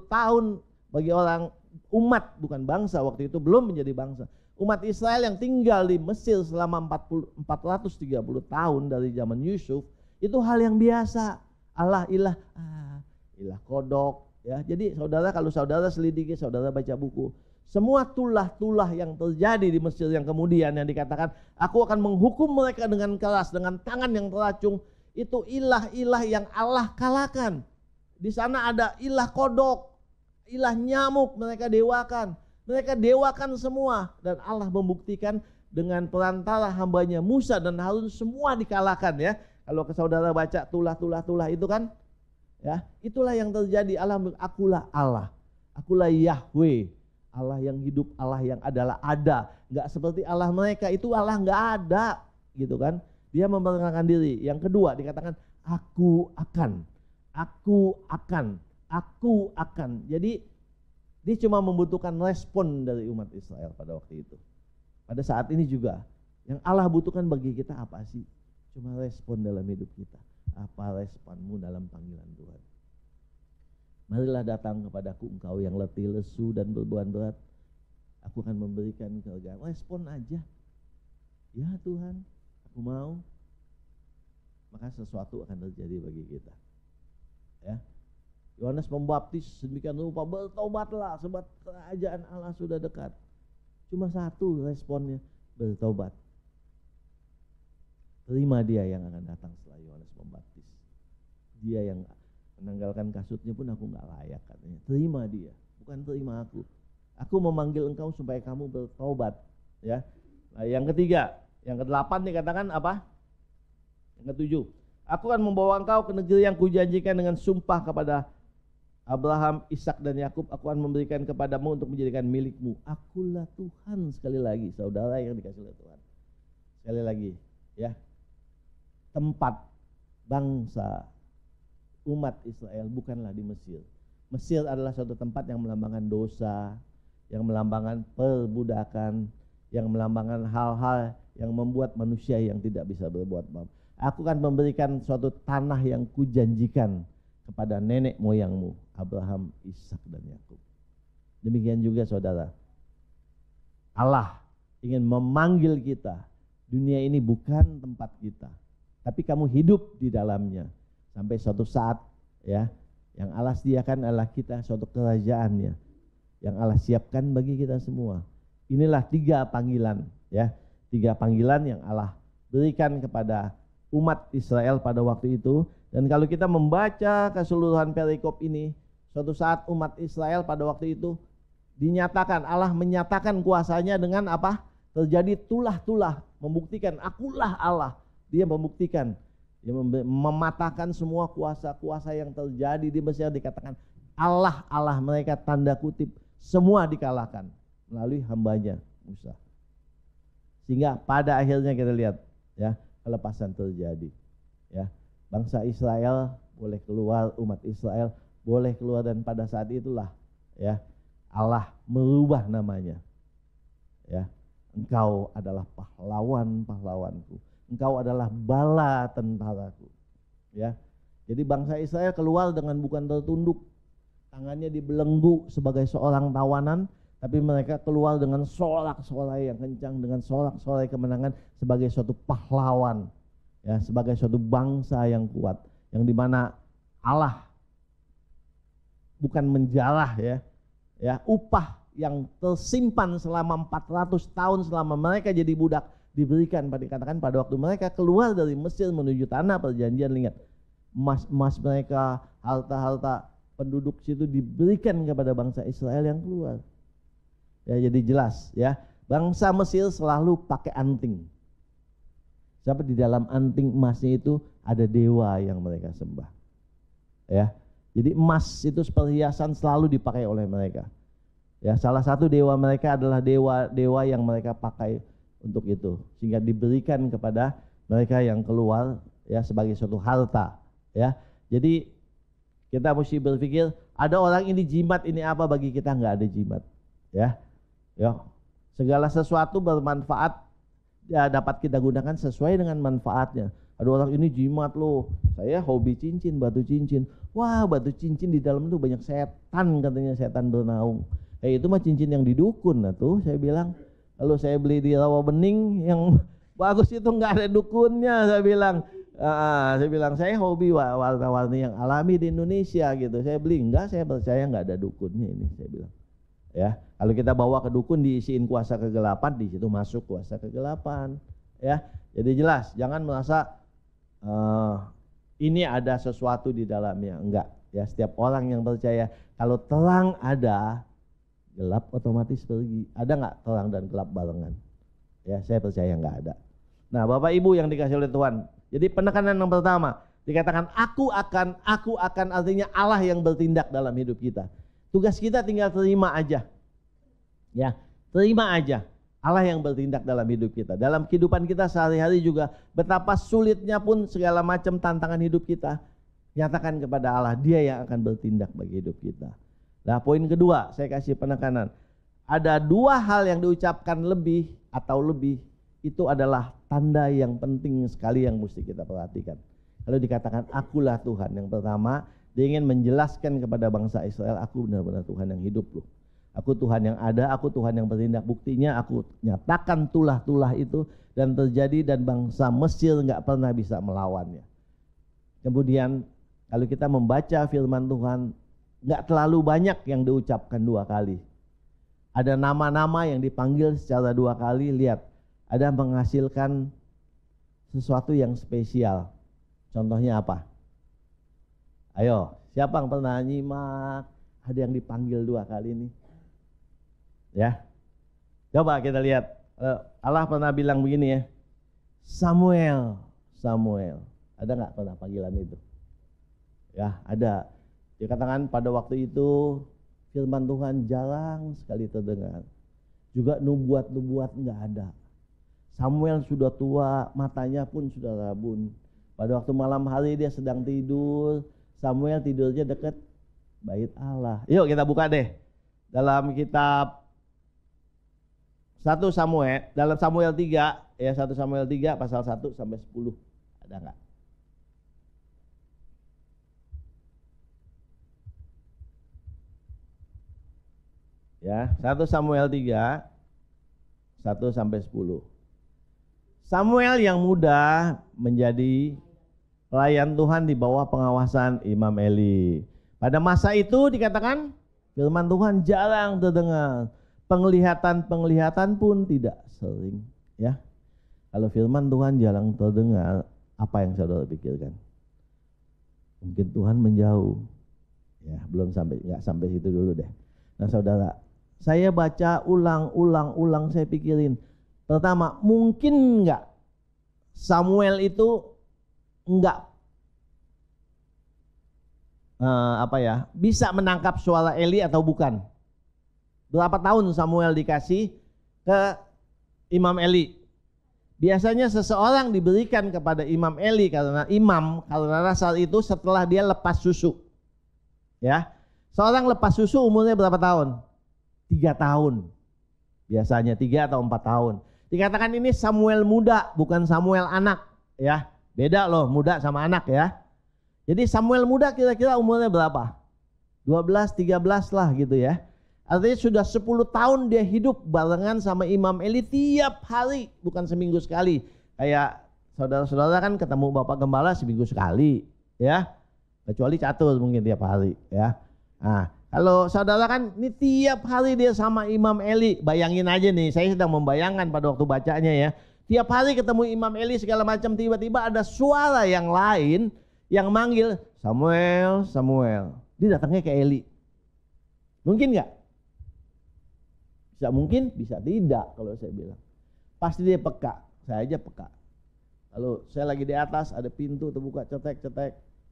Speaker 3: tahun, bagi orang umat bukan bangsa waktu itu, belum menjadi bangsa. Umat Israel yang tinggal di Mesir selama 430 tahun dari zaman Yusuf, itu hal yang biasa. Allah ilah, ilah kodok ya. Jadi saudara, kalau saudara selidiki, saudara baca buku, semua tulah-tulah yang terjadi di Mesir yang kemudian yang dikatakan aku akan menghukum mereka dengan keras, dengan tangan yang teracung, itu ilah-ilah yang Allah kalahkan. Di sana ada ilah kodok, ilah nyamuk, mereka dewakan semua, dan Allah membuktikan dengan perantara hambanya Musa dan Harun, semua dikalahkan ya. Kalau ke saudara baca tulah itu kan ya, itulah yang terjadi. Akulah Allah, akulah Yahweh, Allah yang hidup, Allah yang adalah ada. Enggak seperti Allah mereka, itu Allah enggak ada gitu kan. Dia memperkenalkan diri. Yang kedua dikatakan aku akan. Jadi dia cuma membutuhkan respon dari umat Israel pada waktu itu. Pada saat ini juga yang Allah butuhkan bagi kita apa sih? Cuma respon dalam hidup kita. Apa responmu dalam panggilan Tuhan? Marilah datang kepadaku engkau yang letih, lesu dan beban berat. Aku akan memberikan kelegaan. Respon aja. Ya Tuhan, aku mau. Maka sesuatu akan terjadi bagi kita. Ya. Yohanes Pembaptis sedemikian rupa, bertobatlah sebab kerajaan Allah sudah dekat. Cuma satu responnya, bertobat. Terima dia yang akan datang setelah Yohanes Pembaptis. Dia yang menanggalkan kasutnya pun aku gak layak katanya. Terima dia, bukan terima aku. Aku memanggil engkau supaya kamu bertobat. Ya. Nah, yang ketiga, yang ke-8 dikatakan apa? Yang ke-7, aku akan membawa engkau ke negeri yang kujanjikan dengan sumpah kepada Abraham, Ishak dan Yakub. Aku akan memberikan kepadamu untuk menjadikan milikmu. Akulah Tuhan. Sekali lagi, saudara yang dikasih oleh Tuhan. Sekali lagi, ya. Tempat bangsa umat Israel bukanlah di Mesir. Mesir adalah suatu tempat yang melambangkan dosa, yang melambangkan perbudakan, yang melambangkan hal-hal yang membuat manusia yang tidak bisa berbuat maaf. Aku akan memberikan suatu tanah yang kujanjikan kepada nenek moyangmu, Abraham, Ishak dan Yakub. Demikian juga saudara, Allah ingin memanggil kita. Dunia ini bukan tempat kita, tapi kamu hidup di dalamnya. Sampai suatu saat, ya, yang Allah sediakan adalah kita suatu kerajaannya, yang Allah siapkan bagi kita semua. Inilah 3 panggilan, ya, 3 panggilan yang Allah berikan kepada umat Israel pada waktu itu. Dan kalau kita membaca keseluruhan perikop ini, suatu saat umat Israel pada waktu itu dinyatakan, Allah menyatakan kuasanya dengan apa? Terjadi tulah-tulah, membuktikan akulah Allah. Dia membuktikan, dia mematahkan semua kuasa-kuasa yang terjadi di Mesir. Dikatakan Allah mereka, tanda kutip, semua dikalahkan melalui hambanya Musa. Sehingga pada akhirnya kita lihat, ya, kelepasan terjadi. Ya, bangsa Israel boleh keluar, umat Israel boleh keluar, dan pada saat itulah, ya, Allah merubah namanya. Ya, engkau adalah pahlawan-pahlawanku. Engkau adalah bala tentaraku. Ya. Jadi bangsa Israel keluar dengan bukan tertunduk, tangannya dibelenggu sebagai seorang tawanan, tapi mereka keluar dengan sorak-sorai yang kencang, dengan sorak-sorai kemenangan sebagai suatu pahlawan, ya, sebagai suatu bangsa yang kuat, yang dimana Allah bukan menjarah, ya, upah yang tersimpan selama 400 tahun selama mereka jadi budak diberikan, dikatakan pada waktu mereka keluar dari Mesir menuju tanah perjanjian. Ingat, emas mereka, harta-harta penduduk situ diberikan kepada bangsa Israel yang keluar. Ya, jadi jelas, ya, bangsa Mesir selalu pakai anting. Sampai di dalam anting emasnya itu ada dewa yang mereka sembah. Ya, jadi emas itu perhiasan selalu dipakai oleh mereka. Ya, salah satu dewa mereka adalah dewa yang mereka pakai untuk itu, sehingga diberikan kepada mereka yang keluar, ya, sebagai suatu harta. Ya, jadi kita mesti berpikir, ada orang ini jimat, ini apa? Bagi kita nggak ada jimat. Ya, segala sesuatu bermanfaat, ya, dapat kita gunakan sesuai dengan manfaatnya. Ada orang ini jimat loh, saya hobi cincin, batu cincin. Wah, batu cincin di dalam itu banyak setan, katanya setan bernaung. Itu mah cincin yang didukun, nah tuh saya bilang. Lalu saya beli di Rawabening yang bagus itu nggak ada dukunnya, saya bilang. Saya hobi warna-warni yang alami di Indonesia gitu. Saya beli, enggak, saya percaya nggak ada dukunnya ini, saya bilang. Ya, kalau kita bawa ke dukun diisiin kuasa kegelapan, di situ masuk kuasa kegelapan. Ya, jadi jelas, jangan merasa ini ada sesuatu di dalamnya. Enggak, ya, setiap orang yang percaya kalau terang ada, gelap otomatis pergi. Ada nggak terang dan gelap barengan? Ya, saya percaya nggak ada. Nah, Bapak Ibu yang dikasih oleh Tuhan, jadi penekanan yang pertama dikatakan aku akan, artinya Allah yang bertindak dalam hidup kita. Tugas kita tinggal terima aja. Ya, terima aja Allah yang bertindak dalam hidup kita. Dalam kehidupan kita sehari-hari juga, betapa sulitnya pun segala macam tantangan hidup kita, nyatakan kepada Allah, Dia yang akan bertindak bagi hidup kita. Nah, poin kedua, saya kasih penekanan. Ada 2 hal yang diucapkan lebih, itu adalah tanda yang penting sekali yang mesti kita perhatikan. Kalau dikatakan akulah Tuhan, yang pertama Dia ingin menjelaskan kepada bangsa Israel, aku benar-benar Tuhan yang hidup loh. Aku Tuhan yang ada, aku Tuhan yang bertindak. Buktinya aku nyatakan tulah-tulah itu dan terjadi, dan bangsa Mesir nggak pernah bisa melawannya. Kemudian kalau kita membaca firman Tuhan, nggak terlalu banyak yang diucapkan 2 kali. Ada nama-nama yang dipanggil secara 2 kali. Lihat, ada menghasilkan sesuatu yang spesial. Contohnya apa? Ayo, siapa yang pernah nyimak ada yang dipanggil 2 kali ini? Ya, coba kita lihat. Allah pernah bilang begini ya, Samuel, Samuel. Ada nggak pernah panggilan itu? Ya, ada. Dikatakan pada waktu itu firman Tuhan jarang sekali terdengar. Juga nubuat-nubuat nggak ada. Samuel sudah tua, matanya pun sudah rabun. Pada waktu malam hari dia sedang tidur. Samuel tidurnya dekat bait Allah. Yuk kita buka deh. Dalam kitab 1 Samuel, dalam Samuel 3, ya 1 Samuel 3 pasal 1 sampai 10. Ada enggak? Ya, 1 Samuel 3 1 sampai 10. Samuel yang muda menjadi pelayan Tuhan di bawah pengawasan Imam Eli. Pada masa itu dikatakan firman Tuhan jarang terdengar. Penglihatan pun tidak sering, ya. Kalau firman Tuhan jarang terdengar, apa yang saudara pikirkan? Mungkin Tuhan menjauh. Ya, belum sampai, nggak sampai situ dulu deh. Nah, saudara, saya baca ulang, saya pikirin. Pertama, mungkin nggak Samuel itu nggak bisa menangkap suara Eli atau bukan? Berapa tahun Samuel dikasih ke Imam Eli? Biasanya seseorang diberikan kepada Imam Eli karena saat itu setelah dia lepas susu. Ya, seorang lepas susu umurnya berapa tahun? 3 tahun. Biasanya 3 atau 4 tahun. Dikatakan ini Samuel muda, bukan Samuel anak, ya. Beda loh, muda sama anak ya. Jadi Samuel muda kira-kira umurnya berapa? 12, 13 lah gitu ya. Artinya sudah 10 tahun dia hidup barengan sama Imam Eli tiap hari, bukan seminggu sekali. Kayak saudara-saudara kan ketemu Bapak Gembala seminggu sekali, ya. Kecuali catur mungkin tiap hari, ya. Nah, kalau saudara kan ini tiap hari dia sama Imam Eli. Bayangin aja nih, saya sedang membayangkan pada waktu bacanya ya. Tiap hari ketemu Imam Eli segala macam, tiba-tiba ada suara yang lain yang manggil Samuel, Samuel. Dia datangnya ke Eli. Mungkin nggak? Bisa mungkin, bisa tidak kalau saya bilang. Pasti dia peka, saya aja peka. Lalu saya lagi di atas, ada pintu terbuka, cetek,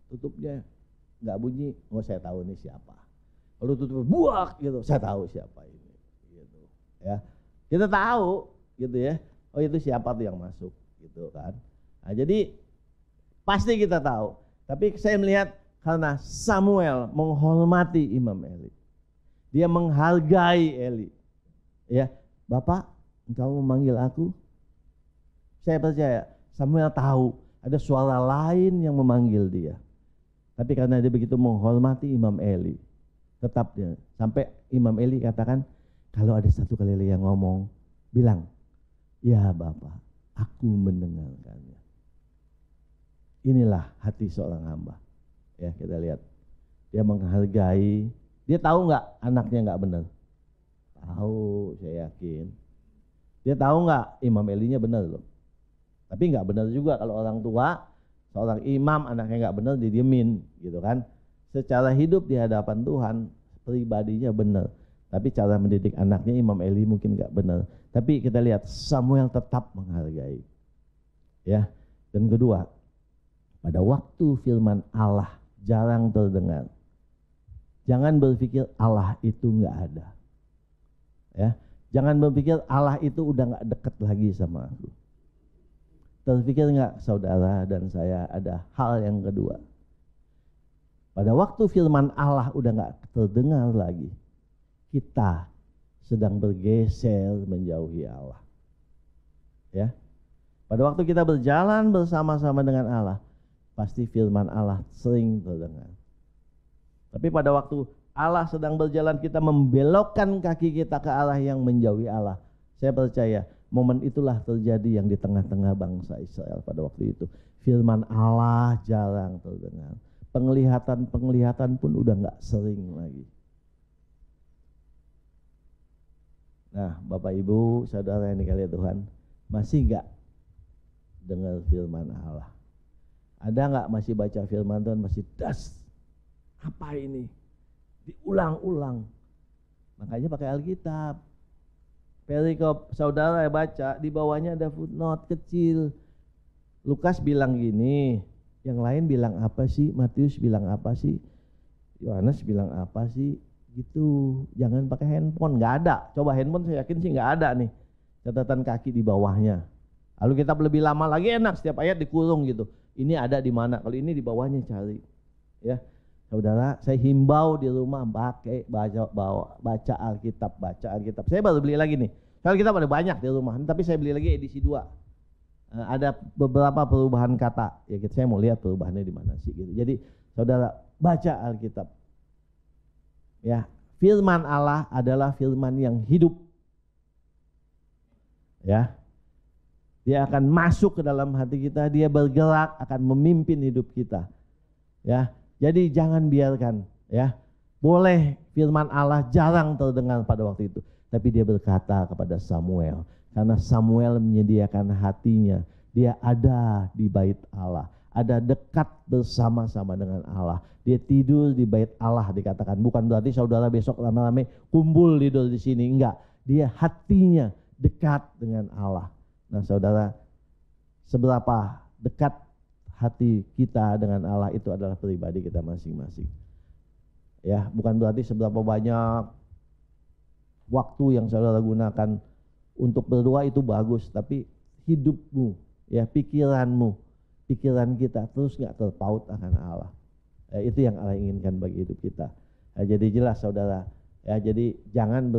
Speaker 3: tutupnya nggak bunyi, oh saya tahu ini siapa. Lalu tutup, buak gitu, saya tahu siapa ini. Gitu, ya. Kita tahu gitu ya, oh itu siapa tuh yang masuk gitu kan. Nah, jadi pasti kita tahu. Tapi saya melihat karena Samuel menghormati Imam Eli. Dia menghargai Eli. Ya, Bapak, engkau memanggil aku? Saya percaya Samuel tahu ada suara lain yang memanggil dia. Tapi karena dia begitu menghormati Imam Eli, tetap dia. Sampai Imam Eli katakan, kalau ada satu kali yang ngomong, bilang, ya Bapak, aku mendengarkannya. Inilah hati seorang hamba. Ya, kita lihat. Dia menghargai. Dia tahu nggak anaknya nggak benar? Tahu, saya yakin. Dia tahu nggak Imam Elinya benar loh. Tapi nggak benar juga kalau orang tua, seorang imam anaknya nggak benar didiemin gitu kan. Secara hidup di hadapan Tuhan pribadinya benar. Tapi cara mendidik anaknya Imam Eli mungkin nggak benar. Tapi kita lihat Samuel tetap menghargai. Ya. Dan kedua, pada waktu firman Allah jarang terdengar. Jangan berpikir Allah itu nggak ada. Ya, jangan berpikir Allah itu udah nggak dekat lagi sama aku. Terpikir nggak saudara dan saya ada hal yang kedua. Pada waktu firman Allah udah nggak terdengar lagi, kita sedang bergeser menjauhi Allah. Ya, pada waktu kita berjalan bersama-sama dengan Allah, pasti firman Allah sering terdengar. Tapi pada waktu Allah sedang berjalan, kita membelokkan kaki kita ke arah yang menjauhi Allah. Saya percaya momen itulah terjadi yang di tengah-tengah bangsa Israel pada waktu itu. Firman Allah jarang terdengar. Penglihatan pun udah gak sering lagi. Nah, Bapak Ibu, saudara yang dikasihi Tuhan, masih gak dengar firman Allah? Ada gak masih baca firman Tuhan, masih das? Apa ini? Diulang-ulang. Makanya pakai Alkitab. Perikop saudara baca, di bawahnya ada footnote kecil. Lukas bilang gini, yang lain bilang apa sih? Matius bilang apa sih? Yohanes bilang apa sih? Gitu. Jangan pakai handphone, nggak ada. Coba handphone saya yakin sih nggak ada nih catatan kaki di bawahnya. Lalu kita lebih lama lagi enak, setiap ayat dikurung gitu. Ini ada di mana? Kalau ini di bawahnya cari. Ya. Saudara, saya himbau di rumah baca Alkitab. Saya baru beli lagi nih. Alkitab ada banyak di rumah, tapi saya beli lagi edisi 2. Ada beberapa perubahan kata. Ya, saya mau lihat perubahannya di mana sih gitu. Jadi, saudara, baca Alkitab. Ya, firman Allah adalah firman yang hidup. Ya. Dia akan masuk ke dalam hati kita, dia bergerak, akan memimpin hidup kita. Ya. Jadi jangan biarkan, ya. Boleh firman Allah jarang terdengar pada waktu itu, tapi dia berkata kepada Samuel, karena Samuel menyediakan hatinya, dia ada di bait Allah, ada dekat bersama-sama dengan Allah. Dia tidur di bait Allah dikatakan, bukan berarti saudara besok rame-rame kumpul tidur di sini, enggak. Dia hatinya dekat dengan Allah. Nah, saudara, seberapa dekat hati kita dengan Allah itu adalah pribadi kita masing-masing. Ya, bukan berarti seberapa banyak waktu yang saudara gunakan untuk berdoa itu bagus, tapi hidupmu, ya, pikiran kita terus nggak terpaut akan Allah. Ya, itu yang Allah inginkan bagi hidup kita. Ya, jadi jelas saudara. Ya, jadi jangan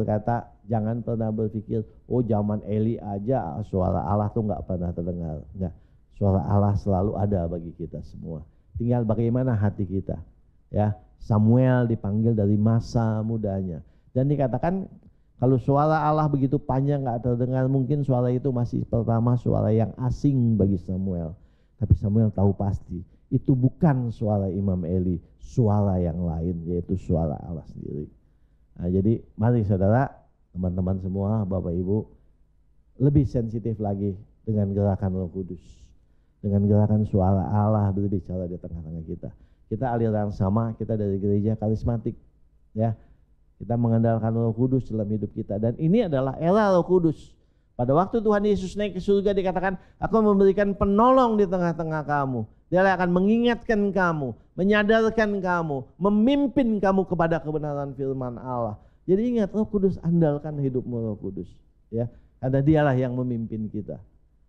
Speaker 3: pernah berpikir, oh zaman Eli aja suara Allah tuh nggak pernah terdengar. Enggak. Suara Allah selalu ada bagi kita semua. Tinggal bagaimana hati kita. Ya, Samuel dipanggil dari masa mudanya. Dan dikatakan kalau suara Allah begitu panjang gak terdengar, mungkin suara itu masih pertama suara yang asing bagi Samuel. Tapi Samuel tahu pasti itu bukan suara Imam Eli, suara yang lain, yaitu suara Allah sendiri. Nah, jadi mari saudara, teman-teman semua, Bapak Ibu, lebih sensitif lagi dengan gerakan Roh Kudus. Dengan gerakan suara Allah berbicara di tengah-tengah kita. Kita aliran sama, kita dari gereja karismatik. Ya, kita mengandalkan Roh Kudus dalam hidup kita. Dan ini adalah era Roh Kudus. Pada waktu Tuhan Yesus naik ke surga dikatakan, aku memberikan penolong di tengah-tengah kamu. Dia akan mengingatkan kamu, menyadarkan kamu, memimpin kamu kepada kebenaran firman Allah. Jadi ingat, Roh Kudus, andalkan hidupmu Roh Kudus. Ya, karena dialah yang memimpin kita.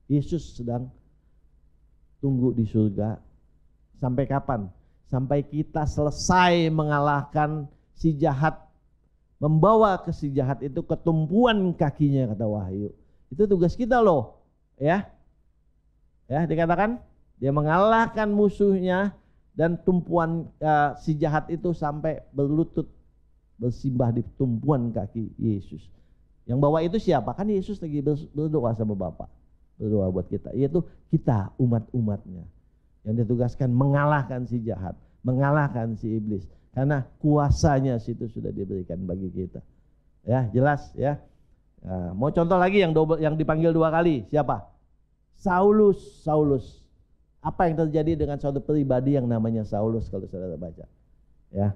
Speaker 3: Yesus sedang tunggu di surga. Sampai kapan? Sampai kita selesai mengalahkan si jahat, membawa ke si jahat itu ke tumpuan kakinya, kata Wahyu. Itu tugas kita loh, ya. Ya, dikatakan dia mengalahkan musuhnya dan tumpuan si jahat itu sampai berlutut bersimbah di tumpuan kaki Yesus. Yang bawa itu siapa? Kan Yesus lagi berdoa sama Bapa. Berdoa buat kita, yaitu kita umat-umatnya yang ditugaskan mengalahkan si jahat, mengalahkan si iblis, karena kuasanya situ sudah diberikan bagi kita. Ya, jelas ya. Nah, mau contoh lagi yang dipanggil 2 kali, siapa? Saulus. Apa yang terjadi dengan suatu pribadi yang namanya Saulus kalau saudara baca? Ya.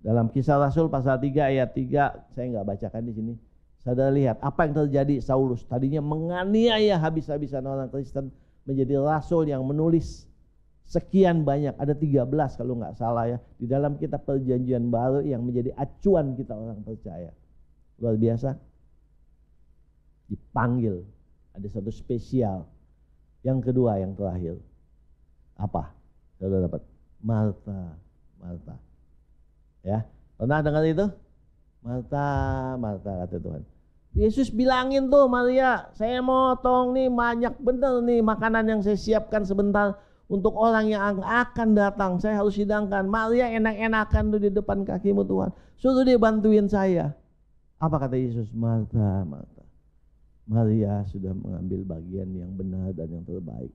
Speaker 3: Dalam Kisah Rasul pasal 3 ayat 3, saya nggak bacakan di sini. Saudara lihat apa yang terjadi. Saulus tadinya menganiaya habis-habisan orang Kristen, menjadi rasul yang menulis sekian banyak, ada 13 kalau nggak salah ya, di dalam kitab Perjanjian Baru yang menjadi acuan kita orang percaya. Luar biasa. Dipanggil, ada satu spesial. Yang kedua, yang terakhir, apa? Saudara dapat Marta. Ya, pernah dengar itu? Marta kata Tuhan. Yesus bilangin tuh Maria, saya motong nih banyak bener nih makanan yang saya siapkan sebentar untuk orang yang akan datang. Saya harus sidangkan. Maria enak-enakan tuh di depan kakimu Tuhan. Suruh dia bantuin saya. Apa kata Yesus? Marta, Marta. Maria sudah mengambil bagian yang benar dan yang terbaik.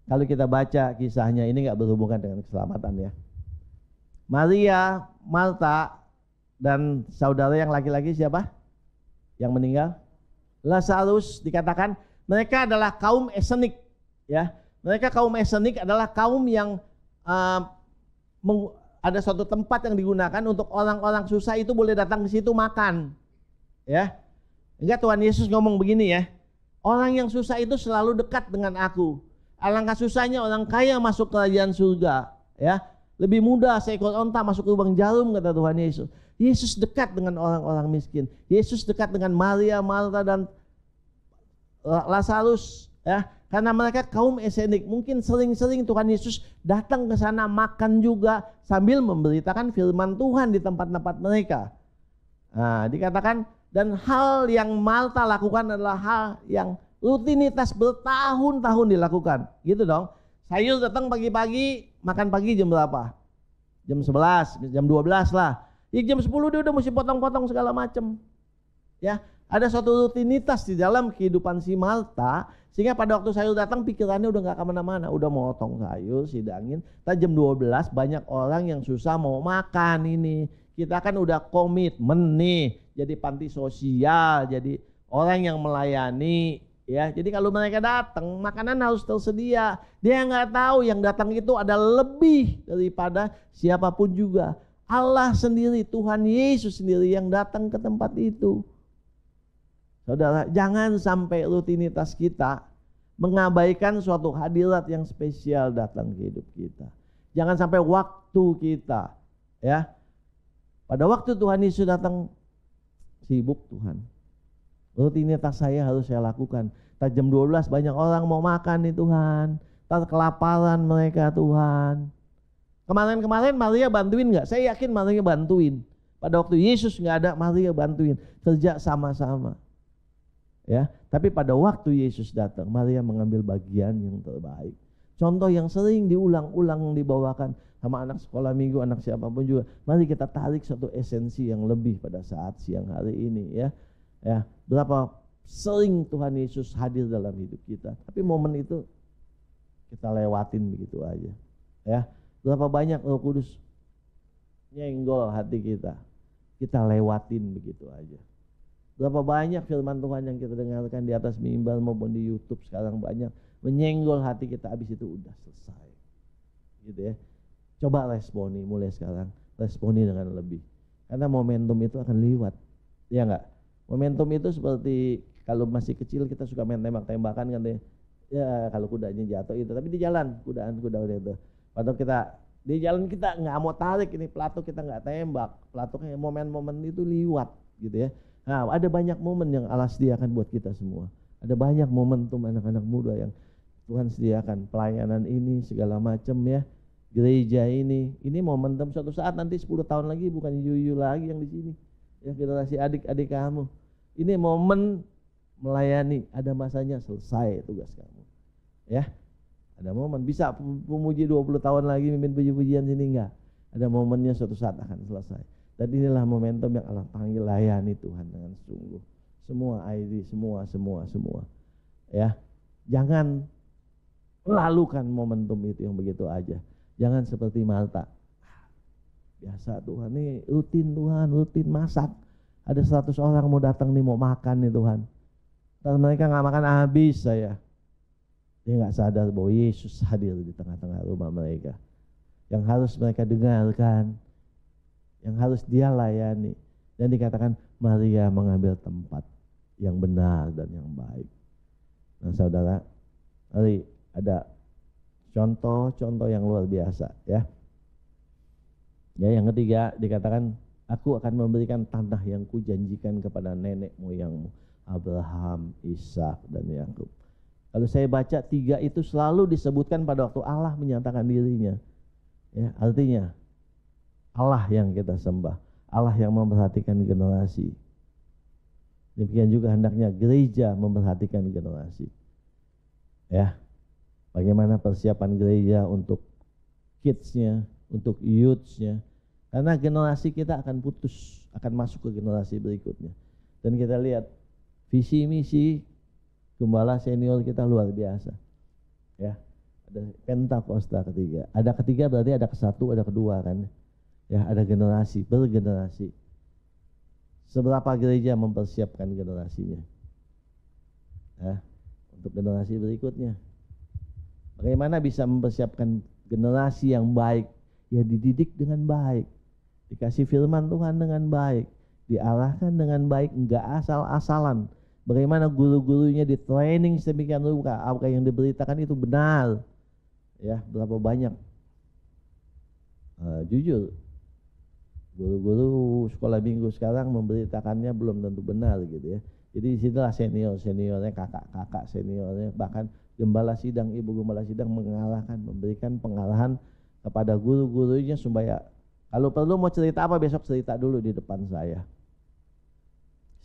Speaker 3: Kalau kita baca kisahnya, ini gak berhubungan dengan keselamatan ya. Maria, Marta, dan saudara yang laki-laki siapa? Yang meninggal? Lazarus. Dikatakan mereka adalah kaum esenik ya. Mereka kaum esenik adalah kaum yang ada suatu tempat yang digunakan untuk orang-orang susah itu boleh datang ke situ makan. Ya. Enggak, Tuhan Yesus ngomong begini ya. Orang yang susah itu selalu dekat dengan aku. Alangkah susahnya orang kaya masuk kerajaan surga, ya. Lebih mudah seekor onta masuk ke lubang jarum, kata Tuhan Yesus. Yesus dekat dengan orang-orang miskin. Yesus dekat dengan Maria, Marta dan Lazarus, ya. Karena mereka kaum esenik, mungkin sering-sering Tuhan Yesus datang ke sana makan juga sambil memberitakan firman Tuhan di tempat-tempat mereka. Nah, dikatakan dan hal yang Marta lakukan adalah hal yang rutinitas bertahun-tahun dilakukan. Gitu dong. Sayur datang pagi-pagi, makan pagi jam berapa? Jam 11, jam 12 lah. Ya, jam 10 dia udah mesti potong-potong segala macam. Ya, ada suatu rutinitas di dalam kehidupan si Marta, sehingga pada waktu sayur datang pikirannya udah gak kemana-mana, udah mau potong sayur, sidangin. Tapi jam 12 banyak orang yang susah mau makan ini. Kita kan udah komitmen nih, jadi panti sosial, jadi orang yang melayani. Ya, jadi kalau mereka datang, makanan harus tersedia. Dia nggak tahu yang datang itu ada lebih daripada siapapun juga. Allah sendiri, Tuhan Yesus sendiri yang datang ke tempat itu. Saudara, jangan sampai rutinitas kita mengabaikan suatu hadirat yang spesial datang ke hidup kita. Jangan sampai waktu kita, ya. Pada waktu Tuhan Yesus datang, sibuk Tuhan. Rutinitas saya harus saya lakukan. Tadi jam 12 banyak orang mau makan nih Tuhan. Tadi kelaparan mereka Tuhan. Kemarin-kemarin Maria bantuin gak? Saya yakin Maria bantuin. Pada waktu Yesus gak ada, Maria bantuin. Kerja sama-sama. Ya, tapi pada waktu Yesus datang, Maria mengambil bagian yang terbaik. Contoh yang sering diulang-ulang dibawakan sama anak sekolah minggu, anak siapapun juga. Mari kita tarik satu esensi yang lebih pada saat siang hari ini ya. Ya, berapa sering Tuhan Yesus hadir dalam hidup kita, tapi momen itu kita lewatin begitu aja. Ya, berapa banyak Roh Kudus nyenggol hati kita lewatin begitu aja. Berapa banyak firman Tuhan yang kita dengarkan di atas mimbar maupun di YouTube sekarang banyak menyenggol hati kita, habis itu udah selesai. Gitu ya. Coba responi mulai sekarang, responi dengan lebih. Karena momentum itu akan lewat. Ya enggak? Momentum itu seperti kalau masih kecil kita suka main tembak-tembakan kan ya. Ya kalau kudanya jatuh itu, tapi di jalan kuda itu. Padahal kita di jalan kita nggak mau tarik ini pelatuk, kita nggak tembak. Pelatuknya momen-momen itu lewat gitu ya. Nah, ada banyak momen yang Allah sediakan buat kita semua. Ada banyak momentum anak-anak muda yang Tuhan sediakan, pelayanan ini segala macam ya. Gereja ini momentum suatu saat nanti 10 tahun lagi bukan yuyu lagi yang di sini. Ya, generasi adik-adik kamu. Ini momen melayani, ada masanya selesai tugas kamu. Ya. Ada momen bisa pemuji 20 tahun lagi mimpin puji-pujian sini enggak. Ada momennya suatu saat akan selesai. Dan inilah momentum yang Allah panggil layani Tuhan dengan sungguh. Semua ID, semua. Ya. Jangan lalukan momentum itu yang begitu aja. Jangan seperti Marta. Biasa Tuhan nih rutin masak. Ada 100 orang mau datang nih mau makan nih Tuhan. Dan mereka nggak makan habis saya. Dia nggak sadar bahwa Yesus hadir di tengah-tengah rumah mereka. Yang harus mereka dengarkan, yang harus dia layani. Dan dikatakan Maria mengambil tempat yang benar dan yang baik. Nah saudara, mari ada contoh-contoh yang luar biasa ya. Ya, yang ketiga dikatakan aku akan memberikan tanah yang kujanjikan kepada nenek moyangmu Abraham, Ishak dan Yakub. Kalau saya baca 3 itu selalu disebutkan pada waktu Allah menyatakan dirinya. Ya, artinya Allah yang kita sembah, Allah yang memperhatikan generasi. Demikian juga hendaknya gereja memperhatikan generasi. Ya. Bagaimana persiapan gereja untuk kids-nya, untuk youths-nya. Karena generasi kita akan putus, akan masuk ke generasi berikutnya. Dan kita lihat visi misi gembala senior kita luar biasa. Ya, ada Pentakosta ketiga. Ada ketiga berarti ada kesatu, ada kedua kan. Ya, ada generasi, bergenerasi. Seberapa gereja mempersiapkan generasinya? Ya, untuk generasi berikutnya. Bagaimana bisa mempersiapkan generasi yang baik? Ya dididik dengan baik, dikasih firman Tuhan dengan baik, diarahkan dengan baik, enggak asal-asalan. Bagaimana guru-gurunya di training sedemikian rupa, apa yang diberitakan itu benar. Ya, berapa banyak? Jujur, guru-guru sekolah minggu sekarang memberitakannya belum tentu benar gitu ya. Jadi disitulah seniornya, kakak-kakak seniornya, bahkan gembala sidang, ibu gembala sidang mengarahkan, memberikan pengarahan kepada guru-gurunya supaya kalau perlu mau cerita apa besok cerita dulu di depan saya.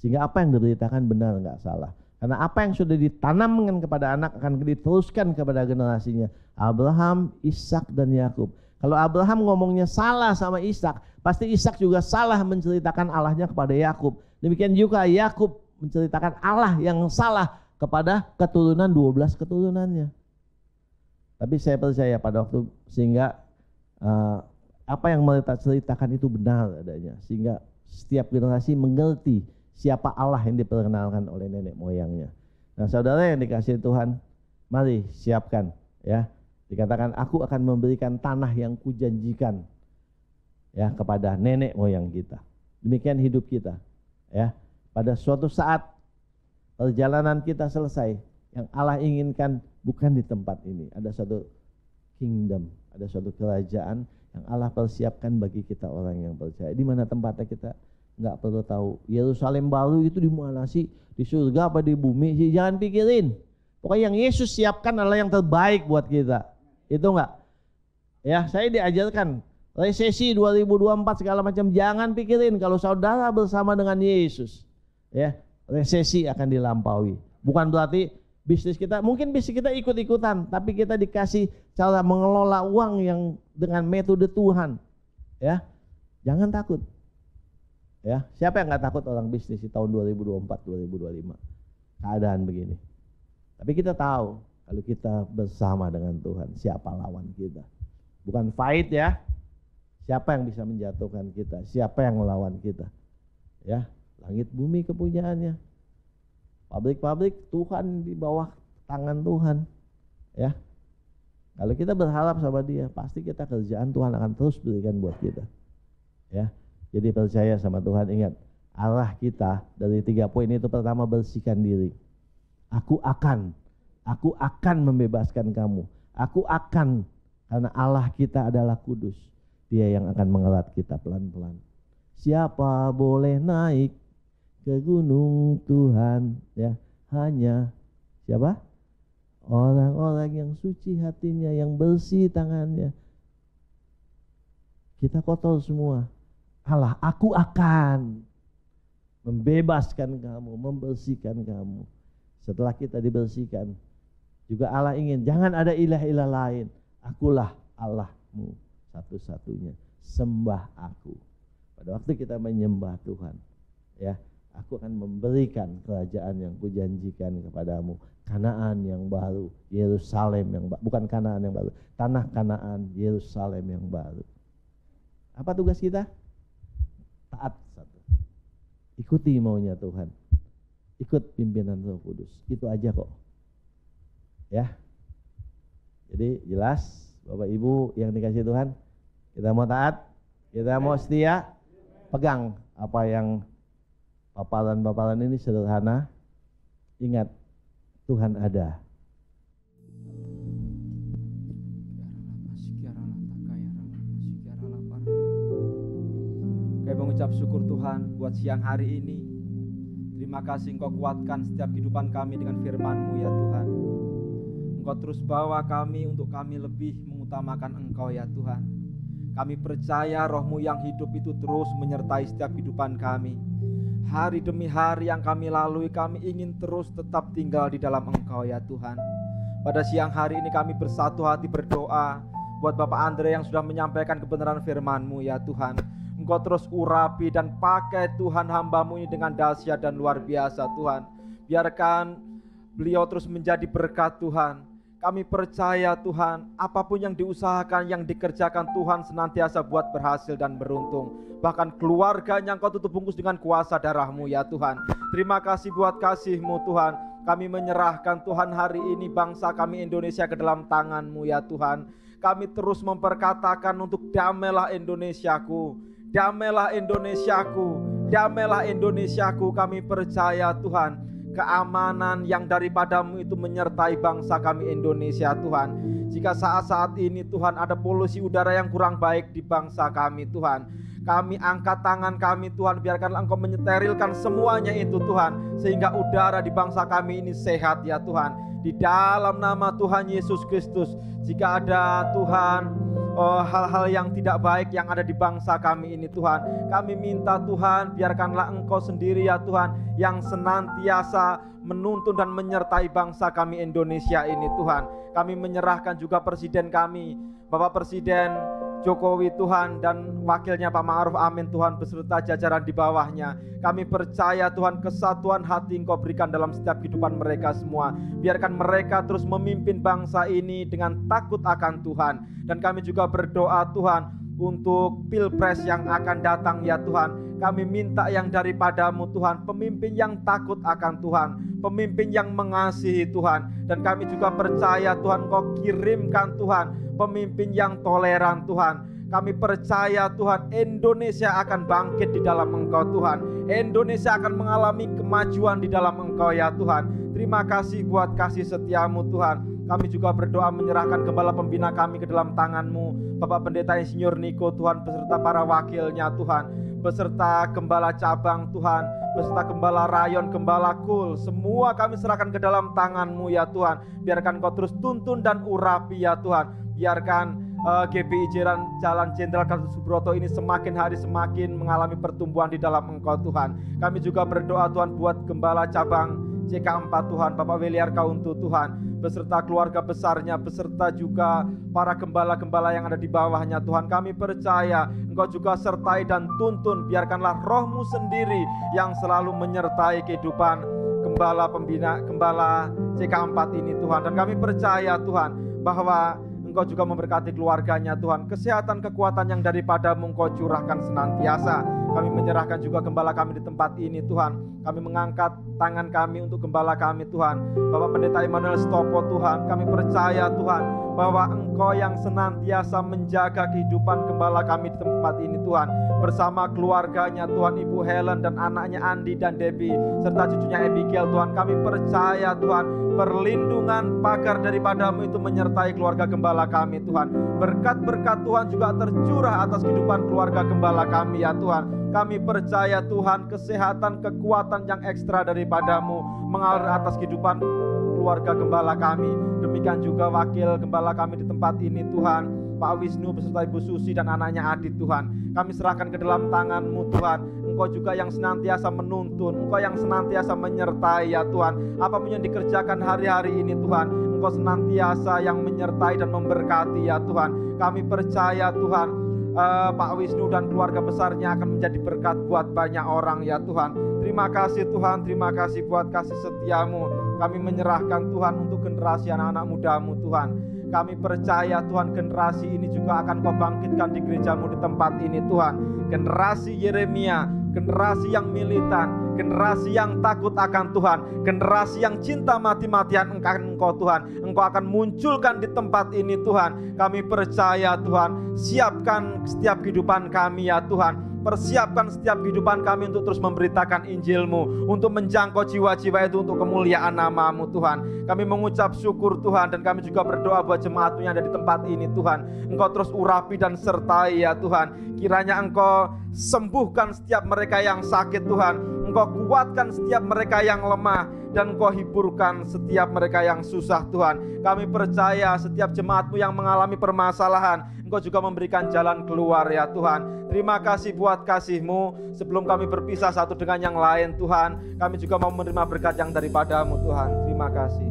Speaker 3: Sehingga apa yang diberitakan benar, enggak salah. Karena apa yang sudah ditanamkan kepada anak akan diteruskan kepada generasinya. Abraham, Ishak dan Yakub. Kalau Abraham ngomongnya salah sama Ishak, pasti Ishak juga salah menceritakan Allahnya kepada Yakub. Demikian juga Yakub menceritakan Allah yang salah kepada keturunan 12 keturunannya. Tapi saya percaya pada waktu sehingga apa yang mereka ceritakan itu benar adanya, sehingga setiap generasi mengerti siapa Allah yang diperkenalkan oleh nenek moyangnya. Nah, saudara yang dikasihi Tuhan, mari siapkan ya. Dikatakan aku akan memberikan tanah yang kujanjikan ya kepada nenek moyang kita. Demikian hidup kita ya. Pada suatu saat perjalanan kita selesai, yang Allah inginkan bukan di tempat ini. Ada satu kingdom, ada suatu kerajaan yang Allah persiapkan bagi kita orang yang percaya. Di mana tempatnya kita nggak perlu tahu. Yerusalem baru itu di mana sih? Di surga apa di bumi sih? Jangan pikirin. Pokoknya yang Yesus siapkan adalah yang terbaik buat kita. Itu enggak? Ya, saya diajarkan resesi 2024 segala macam, jangan pikirin kalau saudara bersama dengan Yesus. Ya, resesi akan dilampaui. Bukan berarti bisnis kita, mungkin bisnis kita ikut-ikutan, tapi kita dikasih cara mengelola uang yang dengan metode Tuhan. Ya, jangan takut. Ya, siapa yang nggak takut orang bisnis di tahun 2024-2025? Keadaan begini. Tapi kita tahu kalau kita bersama dengan Tuhan, siapa lawan kita? Bukan fight ya. Siapa yang bisa menjatuhkan kita? Siapa yang melawan kita? Ya, langit bumi kepunyaannya. Pabrik-pabrik Tuhan di bawah tangan Tuhan. Ya. Kalau kita berharap sama Dia, pasti kita kerjaan Tuhan akan terus berikan buat kita. Ya. Jadi percaya sama Tuhan, ingat, arah kita dari 3 poin itu pertama, bersihkan diri. Aku akan membebaskan kamu. Aku akan, karena Allah kita adalah kudus. Dia yang akan mengerat kita pelan-pelan. Siapa boleh naik ke gunung Tuhan? Ya, hanya siapa? Orang-orang yang suci hatinya, yang bersih tangannya. Kita kotor semua. Allah, aku akan membebaskan kamu, membersihkan kamu. Setelah kita dibersihkan, juga Allah ingin jangan ada ilah-ilah lain. Akulah Allahmu satu-satunya. Sembah aku. Pada waktu kita menyembah Tuhan, ya, aku akan memberikan kerajaan yang kujanjikan kepadamu. Kanaan yang baru, Yerusalem yang baru, bukan Kanaan yang baru, tanah Kanaan, Yerusalem yang baru. Apa tugas kita? Taat satu. Ikuti maunya Tuhan. Ikut pimpinan Roh Kudus. Itu aja kok. Ya. Jadi jelas Bapak Ibu yang dikasihi Tuhan, kita mau taat, kita mau setia, pegang apa yang paparan-paparan ini sederhana. Ingat, Tuhan ada.
Speaker 4: Kami mengucap syukur Tuhan buat siang hari ini. Terima kasih Engkau kuatkan setiap kehidupan kami dengan firman-Mu ya Tuhan. Engkau terus bawa kami untuk kami lebih mengutamakan Engkau ya Tuhan. Kami percaya Roh-Mu yang hidup itu terus menyertai setiap kehidupan kami. Hari demi hari yang kami lalui, kami ingin terus tetap tinggal di dalam Engkau ya Tuhan. Pada siang hari ini kami bersatu hati berdoa buat Bapak Andre yang sudah menyampaikan kebenaran firman-Mu ya Tuhan. Engkau terus urapi dan pakai Tuhan hamba-Mu ini dengan dahsyat dan luar biasa Tuhan. Biarkan beliau terus menjadi berkat Tuhan. Kami percaya Tuhan, apapun yang diusahakan, yang dikerjakan Tuhan senantiasa buat berhasil dan beruntung. Bahkan keluarganya Engkau tutup bungkus dengan kuasa darah-Mu ya Tuhan. Terima kasih buat kasih-Mu Tuhan. Kami menyerahkan Tuhan hari ini bangsa kami Indonesia ke dalam tangan-Mu ya Tuhan. Kami terus memperkatakan untuk damailah Indonesiaku, damailah Indonesiaku, damailah Indonesiaku. Kami percaya Tuhan, keamanan yang daripada-Mu itu menyertai bangsa kami Indonesia Tuhan. Jika saat-saat ini Tuhan ada polusi udara yang kurang baik di bangsa kami Tuhan, kami angkat tangan kami Tuhan, biarkanlah Engkau menyeterilkan semuanya itu Tuhan, sehingga udara di bangsa kami ini sehat ya Tuhan. Di dalam nama Tuhan Yesus Kristus, jika ada Tuhan hal-hal yang tidak baik yang ada di bangsa kami ini Tuhan, kami minta Tuhan, biarkanlah Engkau sendiri ya Tuhan yang senantiasa menuntun dan menyertai bangsa kami Indonesia ini Tuhan. Kami menyerahkan juga presiden kami, Bapak Presiden Jokowi Tuhan, dan wakilnya Pak Ma'ruf Amin Tuhan, beserta jajaran di bawahnya. Kami percaya Tuhan, kesatuan hati Engkau berikan dalam setiap kehidupan mereka semua. Biarkan mereka terus memimpin bangsa ini dengan takut akan Tuhan. Dan kami juga berdoa Tuhan untuk pilpres yang akan datang ya Tuhan. Kami minta yang daripada-Mu Tuhan, pemimpin yang takut akan Tuhan, pemimpin yang mengasihi Tuhan. Dan kami juga percaya Tuhan, Engkau kirimkan Tuhan pemimpin yang toleran Tuhan. Kami percaya Tuhan, Indonesia akan bangkit di dalam Engkau Tuhan. Indonesia akan mengalami kemajuan di dalam Engkau ya Tuhan. Terima kasih buat kasih setia-Mu Tuhan. Kami juga berdoa menyerahkan gembala pembina kami ke dalam tangan-Mu, Bapak Pendeta Insinyur Niko Tuhan, beserta para wakilnya Tuhan, beserta gembala cabang Tuhan, beserta gembala rayon, gembala kul, semua kami serahkan ke dalam tangan-Mu ya Tuhan. Biarkan Kau terus tuntun dan urapi ya Tuhan. Biarkan GBI Jalan Jenderal Gatot Subroto ini semakin hari semakin mengalami pertumbuhan di dalam Engkau Tuhan. Kami juga berdoa Tuhan buat gembala cabang CK4 Tuhan, Bapak Weliar Kauntu Tuhan, beserta keluarga besarnya, beserta juga para gembala-gembala yang ada di bawahnya Tuhan. Kami percaya Engkau juga sertai dan tuntun. Biarkanlah Roh-Mu sendiri yang selalu menyertai kehidupan gembala pembina, gembala CK4 ini Tuhan. Dan kami percaya Tuhan bahwa Engkau juga memberkati keluarganya Tuhan. Kesehatan, kekuatan yang daripada-Mu Engkau curahkan senantiasa. Kami menyerahkan juga gembala kami di tempat ini Tuhan. Kami mengangkat tangan kami untuk gembala kami Tuhan, Bapak Pendeta Emmanuel Stopo Tuhan. Kami percaya Tuhan bahwa Engkau yang senantiasa menjaga kehidupan gembala kami di tempat ini Tuhan, bersama keluarganya Tuhan, Ibu Helen dan anaknya Andi dan Debbie, serta cucunya Abigail Tuhan. Kami percaya Tuhan, perlindungan pagar daripada-Mu itu menyertai keluarga gembala kami Tuhan. Berkat-berkat Tuhan juga tercurah atas kehidupan keluarga gembala kami ya Tuhan. Kami percaya Tuhan, kesehatan, kekuatan yang ekstra daripada-Mu mengalir atas kehidupan keluarga gembala kami. Demikian juga wakil gembala kami di tempat ini Tuhan, Pak Wisnu beserta Ibu Susi dan anaknya Adit Tuhan. Kami serahkan ke dalam tangan-Mu Tuhan. Engkau juga yang senantiasa menuntun, Engkau yang senantiasa menyertai ya Tuhan. Apapun yang dikerjakan hari-hari ini Tuhan, Engkau senantiasa yang menyertai dan memberkati ya Tuhan. Kami percaya Tuhan, Pak Wisnu dan keluarga besarnya akan menjadi berkat buat banyak orang ya Tuhan. Terima kasih Tuhan, terima kasih buat kasih setia-Mu. Kami menyerahkan Tuhan untuk generasi anak-anak muda-Mu Tuhan. Kami percaya Tuhan, generasi ini juga akan Kau bangkitkan di gereja-Mu di tempat ini Tuhan. Generasi Yeremia, generasi yang militan, generasi yang takut akan Tuhan, generasi yang cinta mati-matian Engkau Tuhan. Engkau akan munculkan di tempat ini Tuhan. Kami percaya Tuhan, siapkan setiap kehidupan kami ya Tuhan. Persiapkan setiap kehidupan kami untuk terus memberitakan Injil-Mu, untuk menjangkau jiwa-jiwa itu untuk kemuliaan nama-Mu Tuhan. Kami mengucap syukur Tuhan, dan kami juga berdoa buat jemaat-Mu yang ada di tempat ini Tuhan. Engkau terus urapi dan sertai ya Tuhan. Kiranya Engkau sembuhkan setiap mereka yang sakit Tuhan. Engkau kuatkan setiap mereka yang lemah, dan Engkau hiburkan setiap mereka yang susah Tuhan. Kami percaya setiap jemaat-Mu yang mengalami permasalahan, Engkau juga memberikan jalan keluar ya Tuhan. Terima kasih buat kasih-Mu. Sebelum kami berpisah satu dengan yang lain Tuhan, kami juga mau menerima berkat yang daripada-Mu Tuhan. Terima kasih.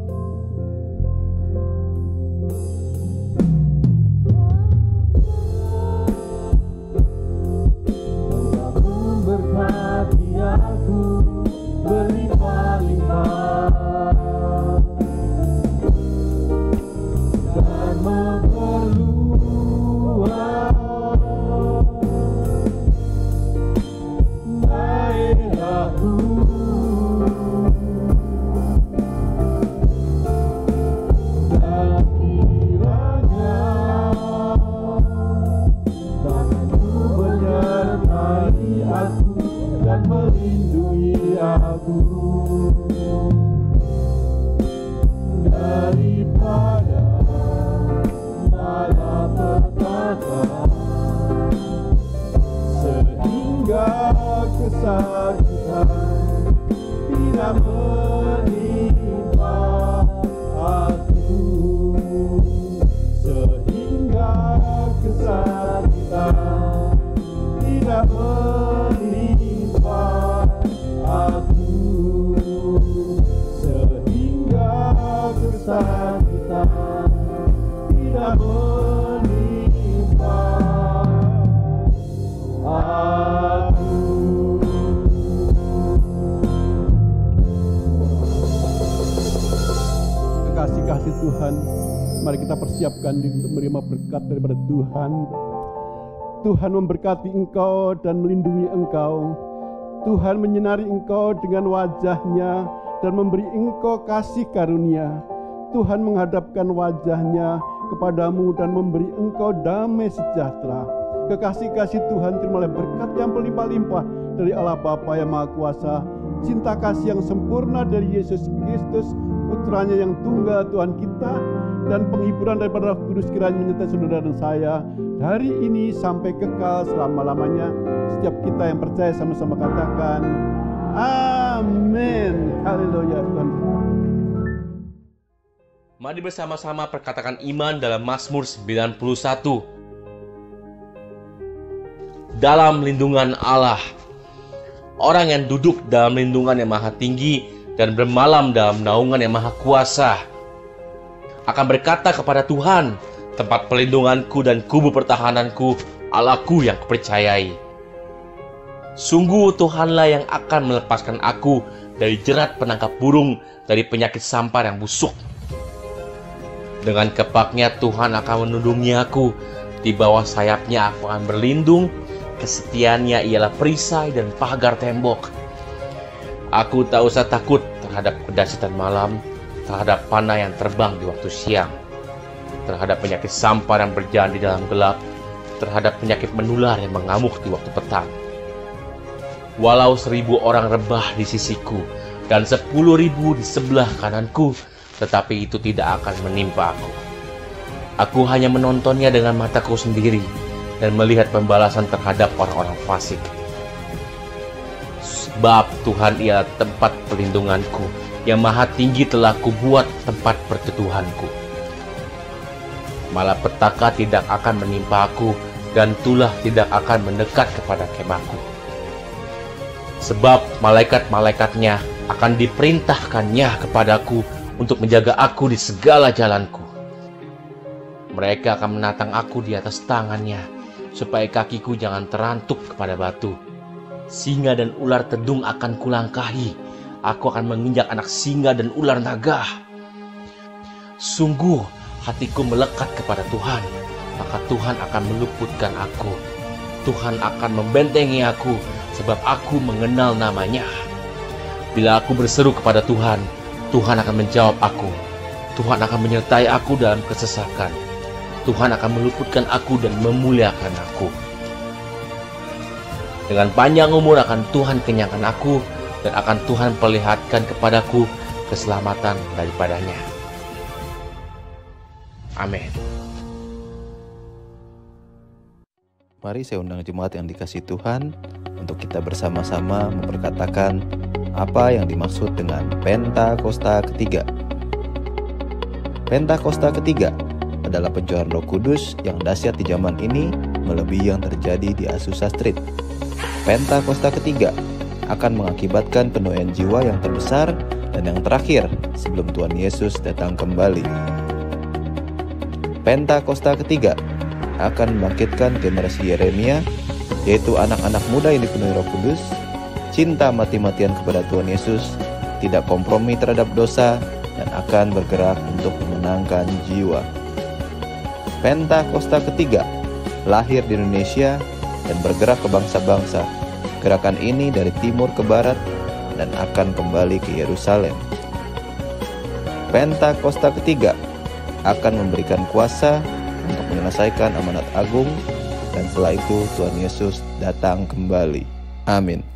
Speaker 5: Tuhan. Mari kita persiapkan diri untuk menerima berkat daripada Tuhan. Tuhan memberkati engkau dan melindungi engkau. Tuhan menyinari engkau dengan wajah-Nya dan memberi engkau kasih karunia. Tuhan menghadapkan wajah-Nya kepadamu dan memberi engkau damai sejahtera. Kekasih-kasih Tuhan, terimalah berkat yang berlimpah-limpah dari Allah Bapa yang Maha Kuasa, cinta kasih yang sempurna dari Yesus Kristus, Putranya yang tunggal Tuhan kita, dan penghiburan daripada Roh Kudus kiranya menyertai saudara dan saya hari ini sampai kekal selama-lamanya. Setiap kita yang percaya sama-sama katakan amin. Haleluya Tuhan.
Speaker 6: Mari bersama-sama perkatakan iman dalam Mazmur 91. Dalam lindungan Allah, orang yang duduk dalam lindungan yang maha tinggi dan bermalam dalam naungan yang maha kuasa akan berkata kepada Tuhan, tempat pelindunganku dan kubu pertahananku, Allahku yang kupercayai. Sungguh Tuhanlah yang akan melepaskan aku dari jerat penangkap burung, dari penyakit sampar yang busuk. Dengan kepaknya Tuhan akan menundungi aku, di bawah sayapnya aku akan berlindung. Kesetiaannya ialah perisai dan pagar tembok. Aku tak usah takut terhadap kedahsyatan malam, terhadap panah yang terbang di waktu siang, terhadap penyakit sampar yang berjalan di dalam gelap, terhadap penyakit menular yang mengamuk di waktu petang. Walau 1000 orang rebah di sisiku dan 10.000 di sebelah kananku, tetapi itu tidak akan menimpa aku. Aku hanya menontonnya dengan mataku sendiri dan melihat pembalasan terhadap orang-orang fasik. Sebab Tuhan ialah tempat perlindunganku, yang maha tinggi telah kubuat tempat perteduhanku. Malapetaka tidak akan menimpa aku, dan tulah tidak akan mendekat kepada kemahku. Sebab malaikat-malaikatnya akan diperintahkannya kepadaku untuk menjaga aku di segala jalanku. Mereka akan menatang aku di atas tangannya, supaya kakiku jangan terantuk kepada batu. Singa dan ular tedung akan kulangkahi. Aku akan menginjak anak singa dan ular naga. Sungguh hatiku melekat kepada Tuhan, maka Tuhan akan meluputkan aku. Tuhan akan membentengi aku, sebab aku mengenal namanya. Bila aku berseru kepada Tuhan, Tuhan akan menjawab aku. Tuhan akan menyertai aku dalam kesesakan. Tuhan akan meluputkan aku dan memuliakan aku. Dengan panjang umur akan Tuhan kenyangkan aku, dan akan Tuhan perlihatkan kepadaku keselamatan daripadanya. Amin.
Speaker 7: Mari saya undang jemaat yang dikasihi Tuhan untuk kita bersama-sama memperkatakan apa yang dimaksud dengan Pentakosta ketiga. Pentakosta ketiga adalah pencurahan Roh Kudus yang dahsyat di zaman ini melebihi yang terjadi di Azusa Street. Pentakosta ketiga akan mengakibatkan penuaian jiwa yang terbesar dan yang terakhir sebelum Tuhan Yesus datang kembali. Pentakosta ketiga akan membangkitkan generasi Yeremia, yaitu anak-anak muda yang dipenuhi Roh Kudus, cinta mati-matian kepada Tuhan Yesus, tidak kompromi terhadap dosa, dan akan bergerak untuk memenangkan jiwa. Pentakosta ketiga lahir di Indonesia dan bergerak ke bangsa-bangsa. Gerakan ini dari timur ke barat dan akan kembali ke Yerusalem. Pentakosta ketiga akan memberikan kuasa untuk menyelesaikan amanat agung, dan setelah itu Tuhan Yesus datang kembali. Amin.